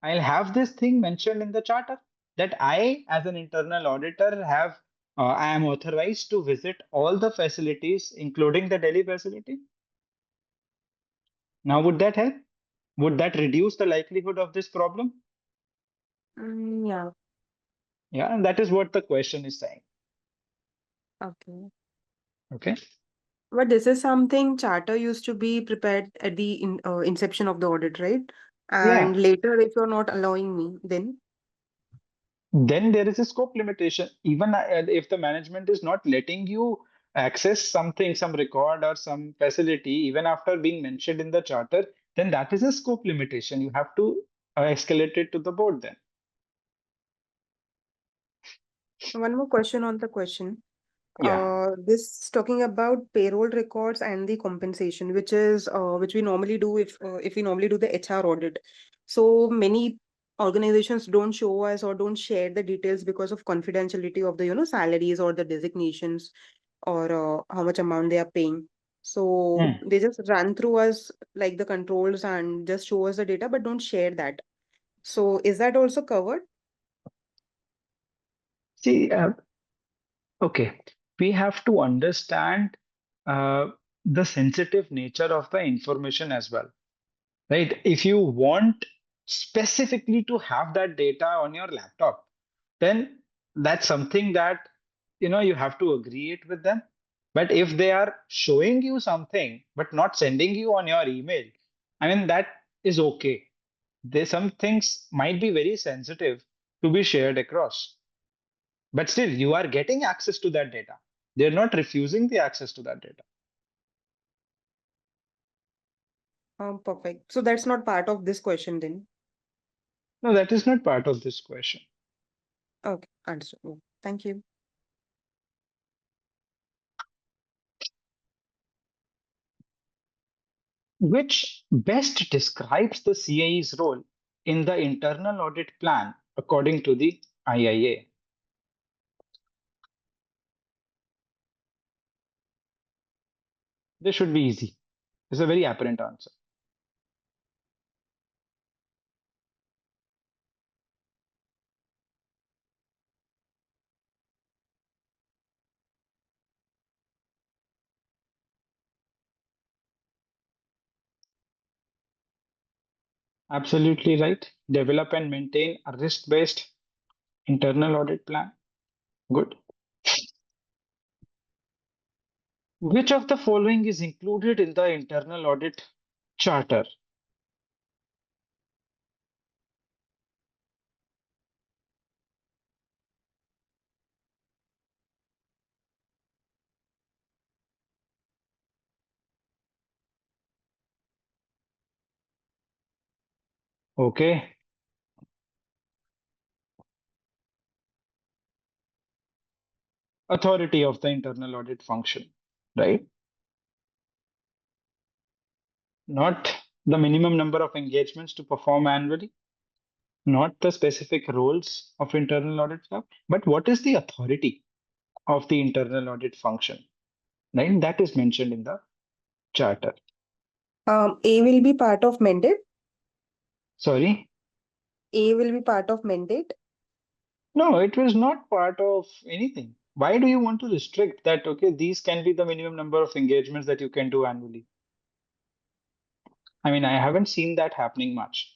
I'll have this thing mentioned in the charter that I, as an internal auditor, I am authorized to visit all the facilities, including the Delhi facility. Now, would that help? Would that reduce the likelihood of this problem? Yeah. Yeah, and that is what the question is saying. Okay. Okay. But this is something charter used to be prepared at the inception of the audit, right? Yeah. And later, if you're not allowing me, then Then there is a scope limitation. Even if the management is not letting you access something, some record or some facility, even after being mentioned in the charter, then that is a scope limitation. You have to escalate it to the board then. one more question on the question. Yeah. This talking about payroll records and the compensation, which we normally do if we normally do the HR audit. So many organizations don't show us or don't share the details because of confidentiality of the salaries or the designations or how much amount they are paying. So they just run through us like the controls and just show us the data, but don't share that. So is that also covered? See, okay, we have to understand uh, the sensitive nature of the information as well, right? If you want specifically to have that data on your laptop, then that's something that you have to agree it with them. But if they are showing you something but not sending you on your email, I mean that is okay. There's some things might be very sensitive to be shared across. But still, you are getting access to that data. They're not refusing the access to that data. Perfect. So that's not part of this question then. No, that is not part of this question. Okay, understood. Yeah, thank you. Which best describes the CAE's role in the internal audit plan according to the IIA? This should be easy. It's a very apparent answer. Absolutely right. Develop and maintain a risk-based internal audit plan. Good. Which of the following is included in the internal audit charter? Okay. Authority of the internal audit function, right? Not the minimum number of engagements to perform annually, not the specific roles of internal audit staff, but what is the authority of the internal audit function, right? That is mentioned in the charter. A will be part of mandate. Sorry? A will be part of mandate. No, it was not part of anything. Why do you want to restrict that? Okay, these can be the minimum number of engagements that you can do annually. I mean, I haven't seen that happening much.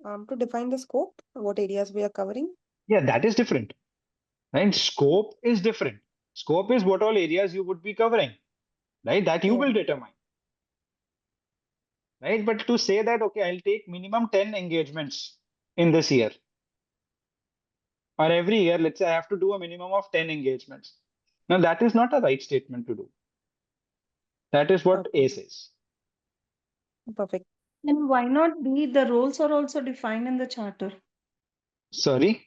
To define the scope, what areas we are covering? Yeah, that is different. Right? Scope is different. Scope is what all areas you would be covering, right? That you will determine. Right? But to say that, okay, I'll take minimum 10 engagements in this year, or every year, let's say I have to do a minimum of 10 engagements. Now, that is not a right statement to do. That is what A says. Perfect. Then why not be the roles are also defined in the charter? Sorry?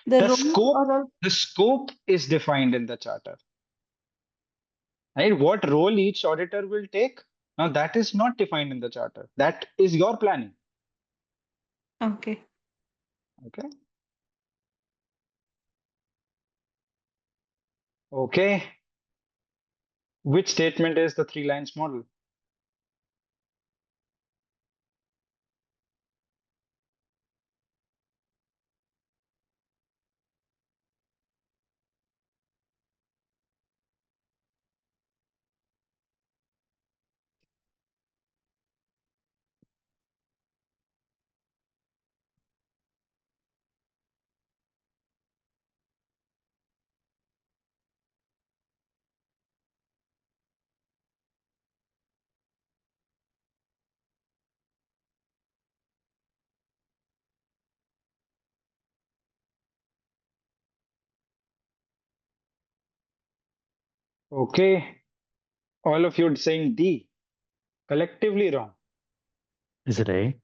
The roles are all The scope is defined in the charter. Right? What role each auditor will take? Now, that is not defined in the charter. That is your planning. okay. Okay. Okay. Which statement is the 3 lines model? Okay. All of you saying D. Collectively wrong. Is it A?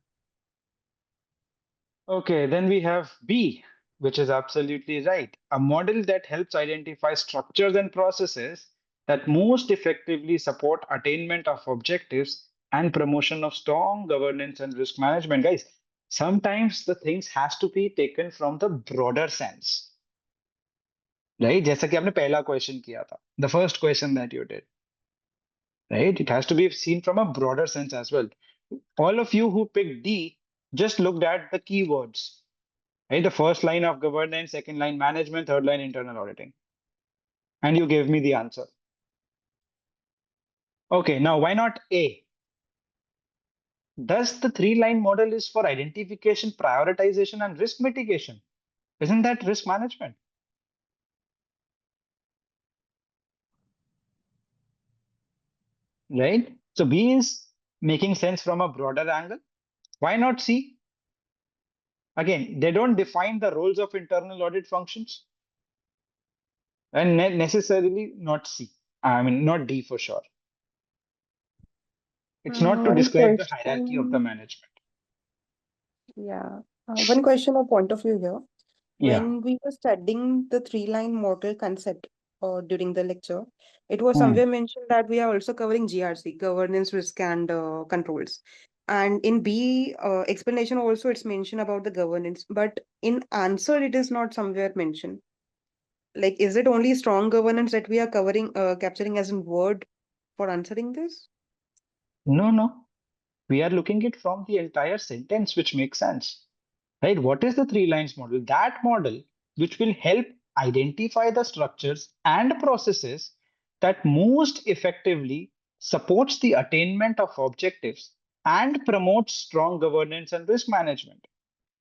Okay, then we have B, which is absolutely right. A model that helps identify structures and processes that most effectively support attainment of objectives and promotion of strong governance and risk management. Guys, sometimes the things has to be taken from the broader sense. Right? जैसा कि आपने पहला question किया था. The first question that you did. Right? It has to be seen from a broader sense as well. All of you who picked D just looked at the keywords. Right? The first line of governance, second line management, third line internal auditing. And you gave me the answer. Okay, now why not A? Does the 3 line model is for identification, prioritization, and risk mitigation? Isn't that risk management? Right? So B is making sense from a broader angle. Why not C? Again, they don't define the roles of internal audit functions. And necessarily not C. I mean, not D for sure. It's not to One describe the hierarchy of the question. management. Yeah. One question or point of view here. Yeah. When we were studying the 3 line model concept during the lecture, it was Hmm. somewhere mentioned that we are also covering GRC, governance, risk, and controls. And in B explanation also, it's mentioned about the governance, but in answer, it is not somewhere mentioned. Like, is it only strong governance that we are covering, capturing as in word for answering this? No. We are looking at from the entire sentence, which makes sense. Right? What is the 3 lines model? That model which will help identify the structures and processes that most effectively supports the attainment of objectives and promotes strong governance and risk management.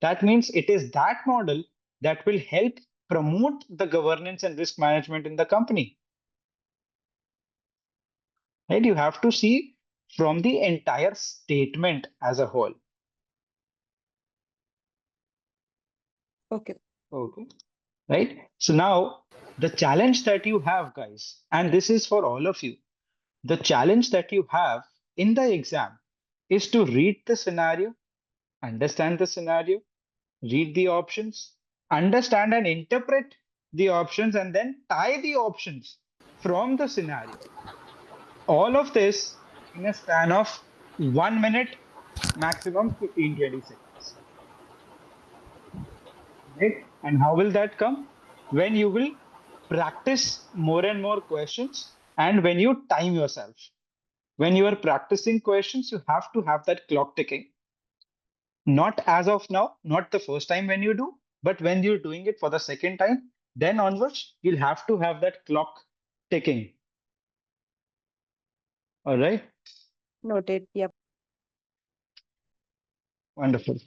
That means it is that model that will help promote the governance and risk management in the company. Right? You have to see from the entire statement as a whole. Okay. Okay. Right? So now the challenge that you have, guys, and this is for all of you, the challenge that you have in the exam is to read the scenario, understand the scenario, read the options, understand and interpret the options, and then tie the options from the scenario. All of this in a span of 1 minute, maximum 15-20 seconds. Right? And how will that come? When you will practice more and more questions and when you time yourself. When you are practicing questions, you have to have that clock ticking. Not as of now, not the first time when you do, but when you're doing it for the second time, then onwards, you'll have to have that clock ticking. All right. Noted. Yep. Wonderful.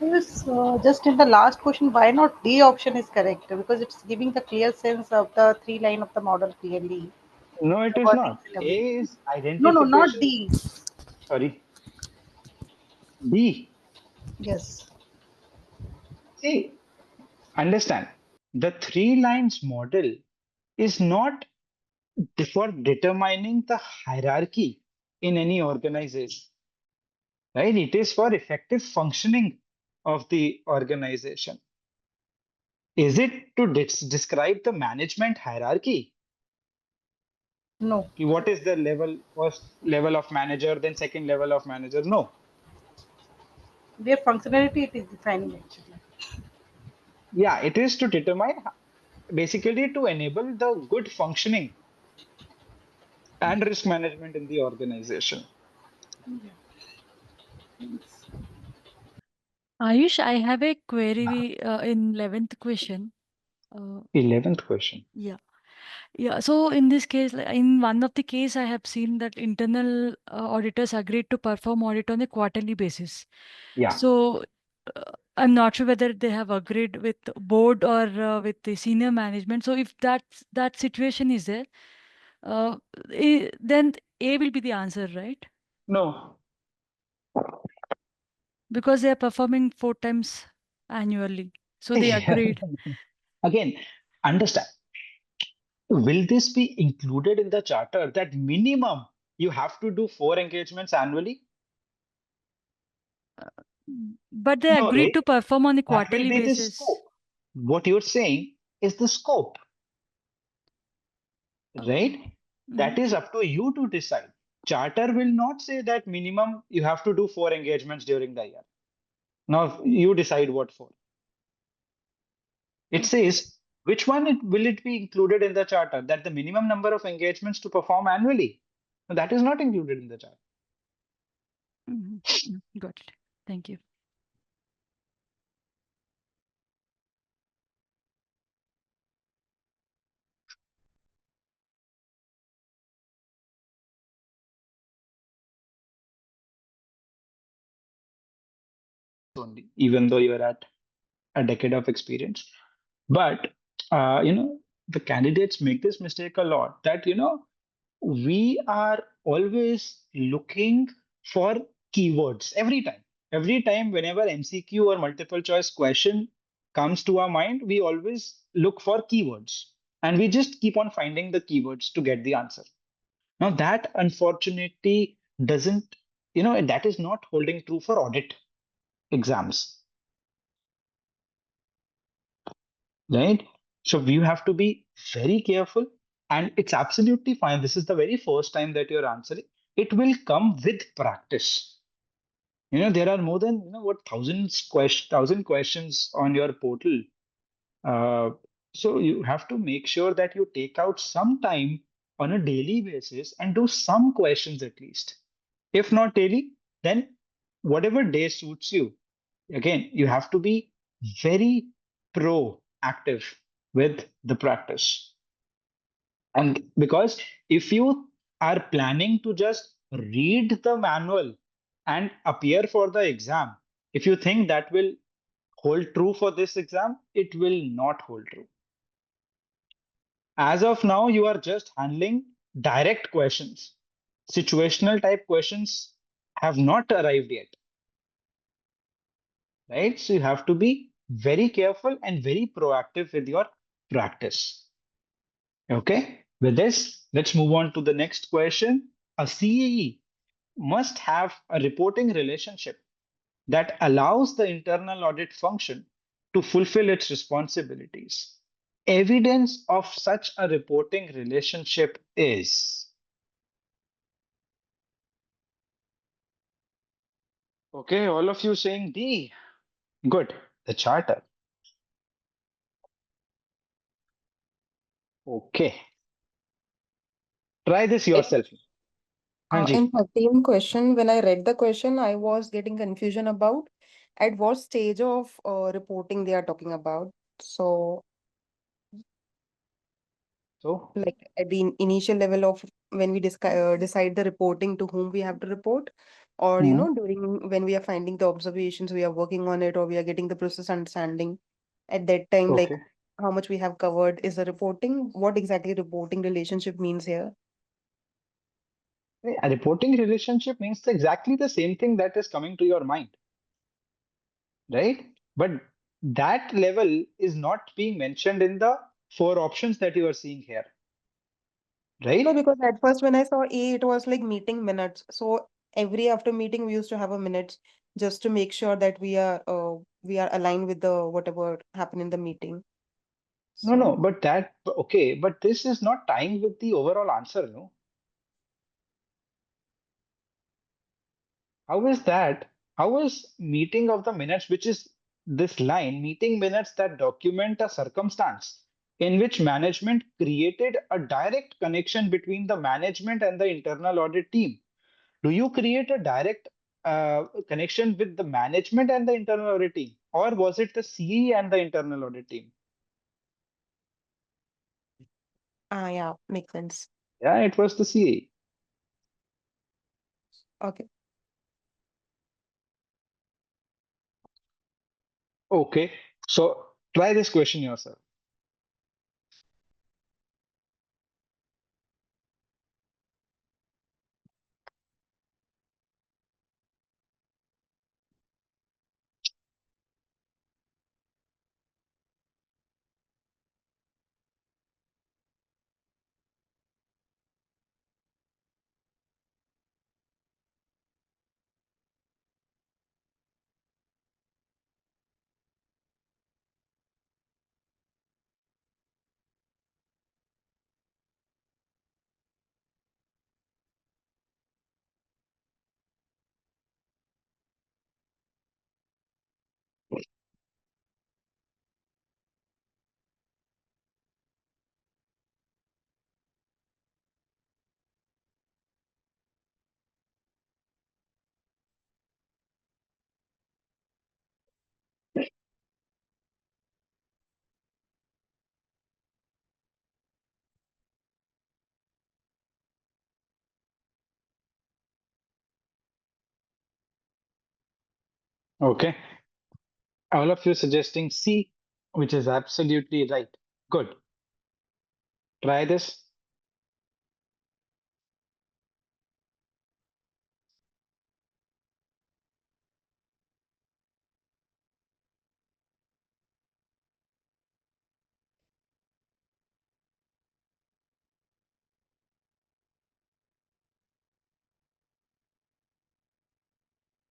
Yes, just in the last question, why not D option is correct? Because it's giving the clear sense of the three line of the model clearly. No, it The is wordings not. and A everything. is No, no, not identification. D. Sorry. B. Yes. See, understand. The three lines model is not for determining the hierarchy in any organization, right? It is for effective functioning of the organization. Is it to describe the management hierarchy? No. What is the level, first level of manager, then second level of manager? No. Their functionality it is defining actually. Yeah, it is to determine, basically to enable the good functioning and risk management in the organization. Ayush, I have a query in 11th question. 11th question. Yeah. Yeah. So in this case, in one of the case, I have seen that internal auditors agreed to perform audit on a quarterly basis. Yeah. So I'm not sure whether they have agreed with board or with the senior management. So if that situation is there, then A will be the answer, right? No. Because they are performing 4 times annually. So they agreed. Again, understand. Will this be included in the charter that minimum you have to do 4 engagements annually? But they No, agreed right? to perform on a That will quarterly be the basis. scope. What you're saying is the scope, right? That is up to you to decide. Charter will not say that minimum you have to do 4 engagements during the year. Now you decide what for. It says which one will it be included in the charter, that the minimum number of engagements to perform annually. No, that is not included in the charter. Got it. Thank you. Only, even though you're at a decade of experience. But the candidates make this mistake a lot, that we are always looking for keywords every time. Every time, whenever MCQ or multiple choice question comes to our mind, we always look for keywords and we just keep on finding the keywords to get the answer. Now, that unfortunately doesn't, that is not holding true for audit exams, right? So you have to be very careful, and it's absolutely fine. This is the very first time that you're answering. It will come with practice. There are more than thousand questions on your portal. Uh, so you have to make sure that you take out some time on a daily basis and do some questions at least. If not daily, then whatever day suits you. Again, you have to be very proactive with the practice. And because if you are planning to just read the manual and appear for the exam, if you think that will hold true for this exam, it will not hold true. As of now, you are just handling direct questions. Situational type questions have not arrived yet, right? So you have to be very careful and very proactive with your practice. Okay, with this, let's move on to the next question. A CAE must have a reporting relationship that allows the internal audit function to fulfill its responsibilities. Evidence of such a reporting relationship is. Okay, all of you saying D. Good. The charter. Okay. Try this yourself. In Hanji. 13th question, when I read the question, I was getting confusion about at what stage of reporting they are talking about. So, like at the initial level of when we decide the reporting to whom we have to report, or Mhm. during when we are finding the observations, we are working on it, or we are getting the process understanding at that time, like Okay. how much we have covered is the reporting. What exactly reporting relationship means here? A reporting relationship means exactly the same thing that is coming to your mind, right? But that level is not being mentioned in the four options that you are seeing here, No, right? because at first when I saw A, it was like meeting minutes. So every after meeting, we used to have a minutes just to make sure that we are aligned with the whatever happened in the meeting. No, no, So but that, okay, but this is not tying with the overall answer, no? How is that? How is meeting of the minutes, which is this line, meeting minutes that document a circumstance in which management created a direct connection between the management and the internal audit team? Do you create a direct connection with the management and the internal audit team, or was it the CE and the internal audit team? yeah, makes sense. Yeah, it was the CE. Okay. Okay, so try this question yourself. Okay, all of you suggesting C, which is absolutely right. Good. Try this.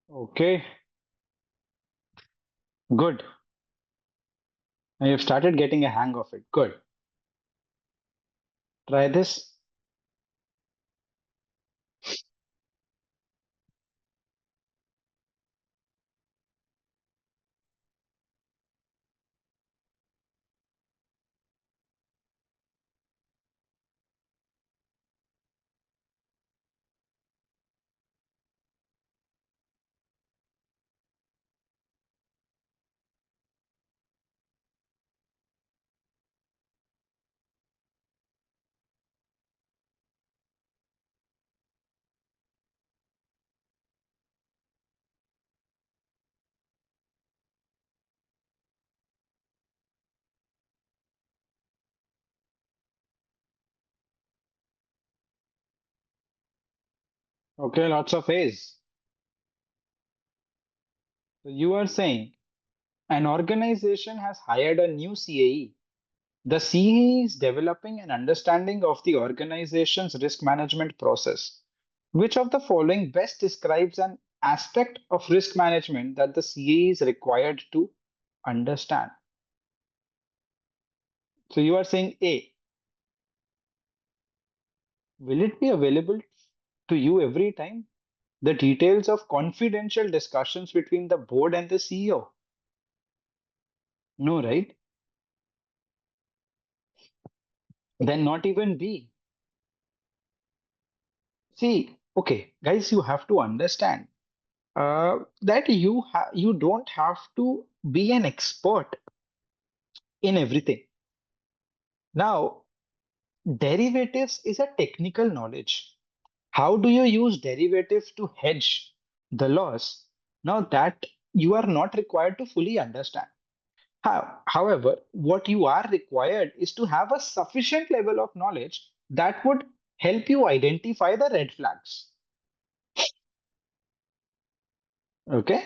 Okay, good. Now you've started getting a hang of it. Good. Try this. Okay, lots of A's. So you are saying an organization has hired a new CAE. The CAE is developing an understanding of the organization's risk management process. Which of the following best describes an aspect of risk management that the CAE is required to understand? So you are saying A. Will it be available to you every time? The details of confidential discussions between the board and the CEO? No, right? Then not even B. See, okay, guys, you have to understand that you don't have to be an expert in everything. Now, derivatives is a technical knowledge. How do you use derivatives to hedge the laws, now that you are not required to fully understand. However, what you are required is to have a sufficient level of knowledge that would help you identify the red flags. Okay?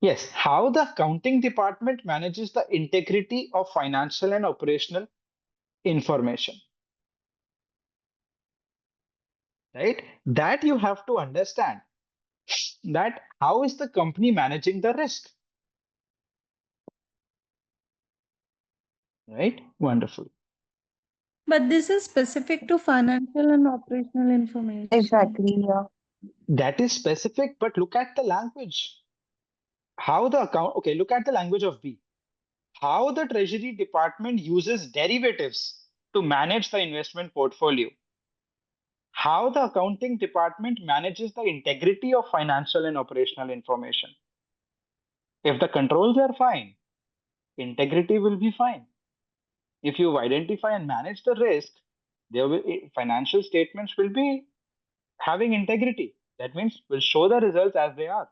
Yes, how the accounting department manages the integrity of financial and operational information. Right? That you have to understand. That how is the company managing the risk? Right? Wonderful. But this is specific to financial and operational information. Exactly, yeah. That is specific, but look at the language. How the account, okay, look at the language of B. How the Treasury Department uses derivatives to manage the investment portfolio. How the accounting department manages the integrity of financial and operational information. If the controls are fine, integrity will be fine. If you identify and manage the risk, financial statements will be having integrity. That means will show the results as they are.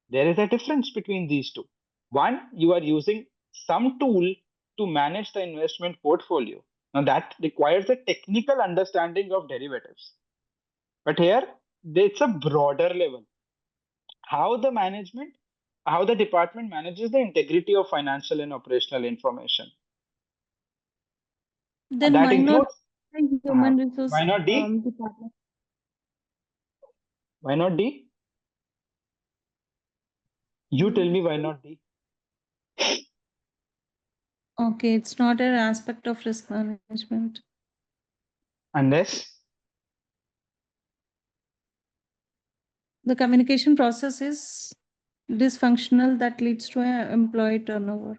There is a difference between these two. One, you are using some tool to manage the investment portfolio. Now that requires a technical understanding of derivatives. But here, it's a broader level. How the department manages the integrity of financial and operational information. Then That why not includes human resource why not D? department? Why not D? You tell me why not D? Okay, it's not an aspect of risk management. Unless The communication process is dysfunctional that leads to an employee turnover.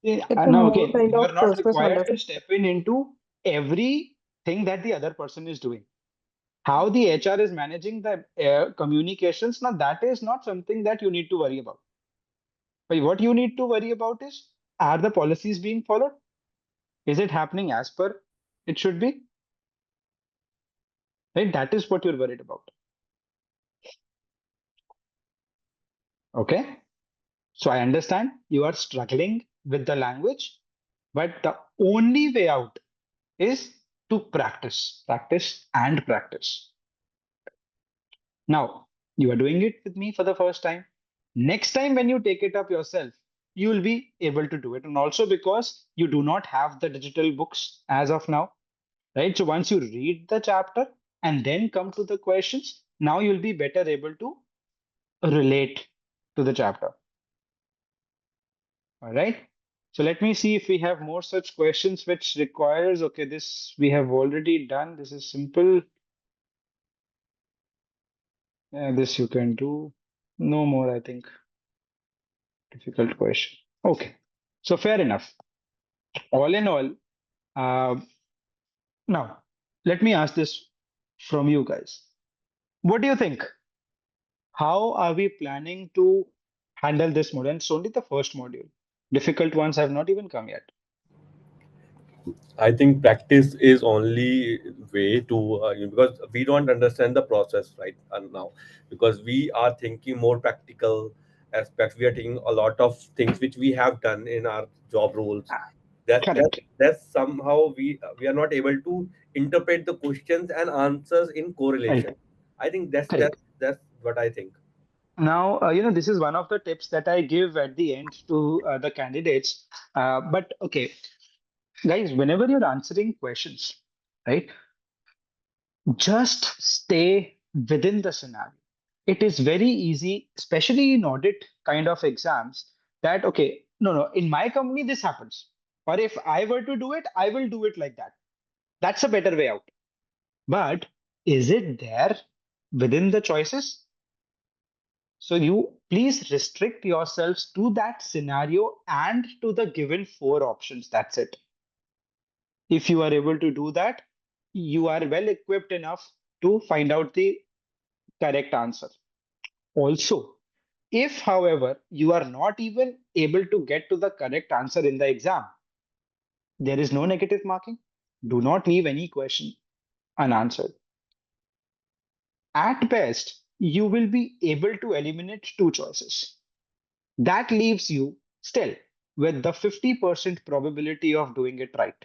now again, you are not required to step into everything that the other person is doing. How the HR is managing the communications, now that is not something that you need to worry about. But what you need to worry about is, are the policies being followed? Is it happening as per it should be? Right? That is what you're worried about. Okay. So I understand you are struggling with the language, but the only way out is to practice, practice, and practice. Now, you are doing it with me for the first time. Next time when you take it up yourself, you will be able to do it. And also because you do not have the digital books as of now, right? So once you read the chapter and then come to the questions, now you'll be better able to relate to the chapter. All right. So let me see if we have more such questions which requires, okay, this we have already done. This is simple. This you can do. No more, I think. Difficult question. Okay. So fair enough. All in all, uh, now let me ask this from you guys. What do you think? How are we planning to handle this module? And it's only the first module. Difficult ones have not even come yet. I think practice is only way to because we don't understand the process right now, because we are thinking more practical aspects. We are taking a lot of things which we have done in our job roles. Correct. That's somehow we are not able to interpret the questions and answers in correlation. Right. I think that's Correct. that's what I think. Now, this is one of the tips that I give at the end to the candidates. But okay, guys, whenever you're answering questions, right, just stay within the scenario. It is very easy, especially in audit kind of exams, that, okay, no, in my company, this happens. Or if I were to do it, I will do it like that. That's a better way out. But is it there within the choices? So you please restrict yourselves to that scenario and to the given 4 options. That's it. If you are able to do that, you are well equipped enough to find out the correct answer. Also, if, however, you are not even able to get to the correct answer in the exam, there is no negative marking. Do not leave any question unanswered. At best, you will be able to eliminate two choices. That leaves you still with the 50% probability of doing it right.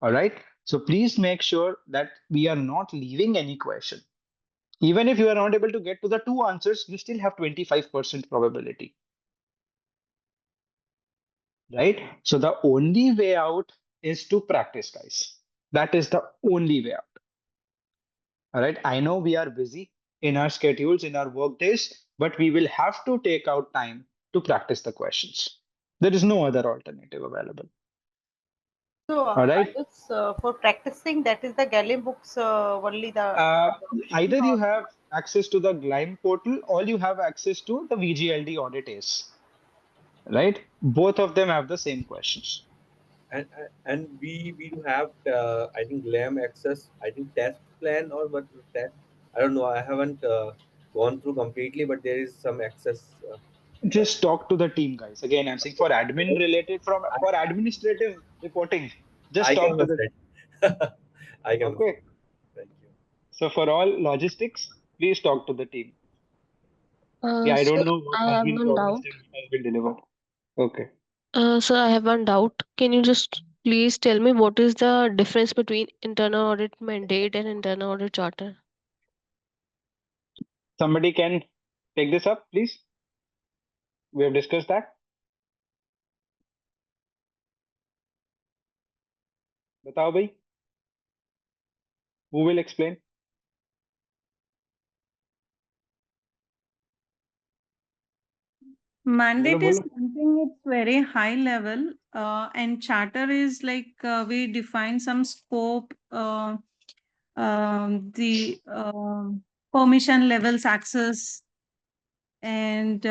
All right. So please make sure that we are not leaving any question. Even if you are not able to get to the two answers, you still have 25% probability. Right? So the only way out is to practice, guys. That is the only way out. All right. I know we are busy in our schedules, in our work days, but we will have to take out time to practice the questions. There is no other alternative available. So, All right. for practicing, that is the Glime books only the. Either you have access to the Glime portal or you have access to the VGLD audit ACE. Right? Both of them have the same questions. And we do have I think LAM access, I think test plan or what test, I don't know, I haven't gone through completely, but there is some access. Just talk to the team, guys. Again, I'm saying for admin related, for administrative reporting, just I can talk to the team. understand. I can Okay. Thank you. So for all logistics, please talk to the team. Yeah, I So don't know what I has have been one promised doubt. and what has been delivered. Okay. So I have one doubt. Can you just please tell me what is the difference between internal audit mandate and internal audit charter? Somebody can take this up, please. We have discussed that. Batao bhai. Who will explain? Mandate Bolo, is bolo. something it's very high level, and charter is like we define some scope, the permission levels, access, and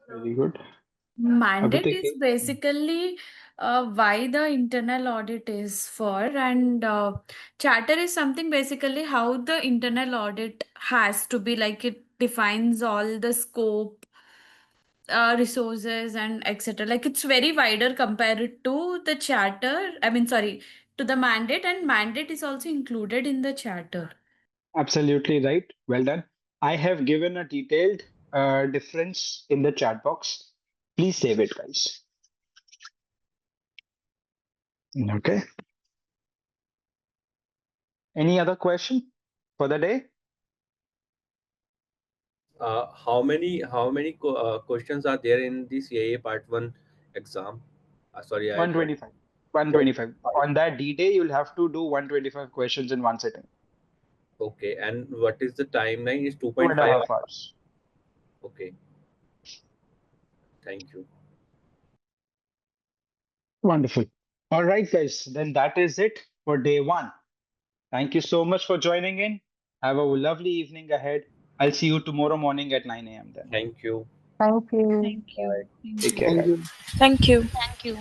Very good. Mandate is Abhiteke. basically why the internal audit is for, and charter is something basically how the internal audit has to be, like it defines all the scope, resources, and etc. Like it's very wider compared to the charter. I mean, sorry, to the mandate, and mandate is also included in the charter. Absolutely right. Well done. I have given a detailed difference in the chat box. Please save it, guys. Okay. Any other question for the day? How many questions are there in the CIA Part 1 exam? Sorry, I got 125. 125. On that D-Day, you'll have to do 125 questions in one sitting. Okay, and what is the timeline? Is 2.5 2.5 hours? hours. Okay, thank you. Wonderful. All right, guys. Then that is it for day one. Thank you so much for joining in. Have a lovely evening ahead. I'll see you tomorrow morning at 9 a.m. then. Thank you. Thank you. thank you. Take care, Thank guys. you. Thank you. Thank you.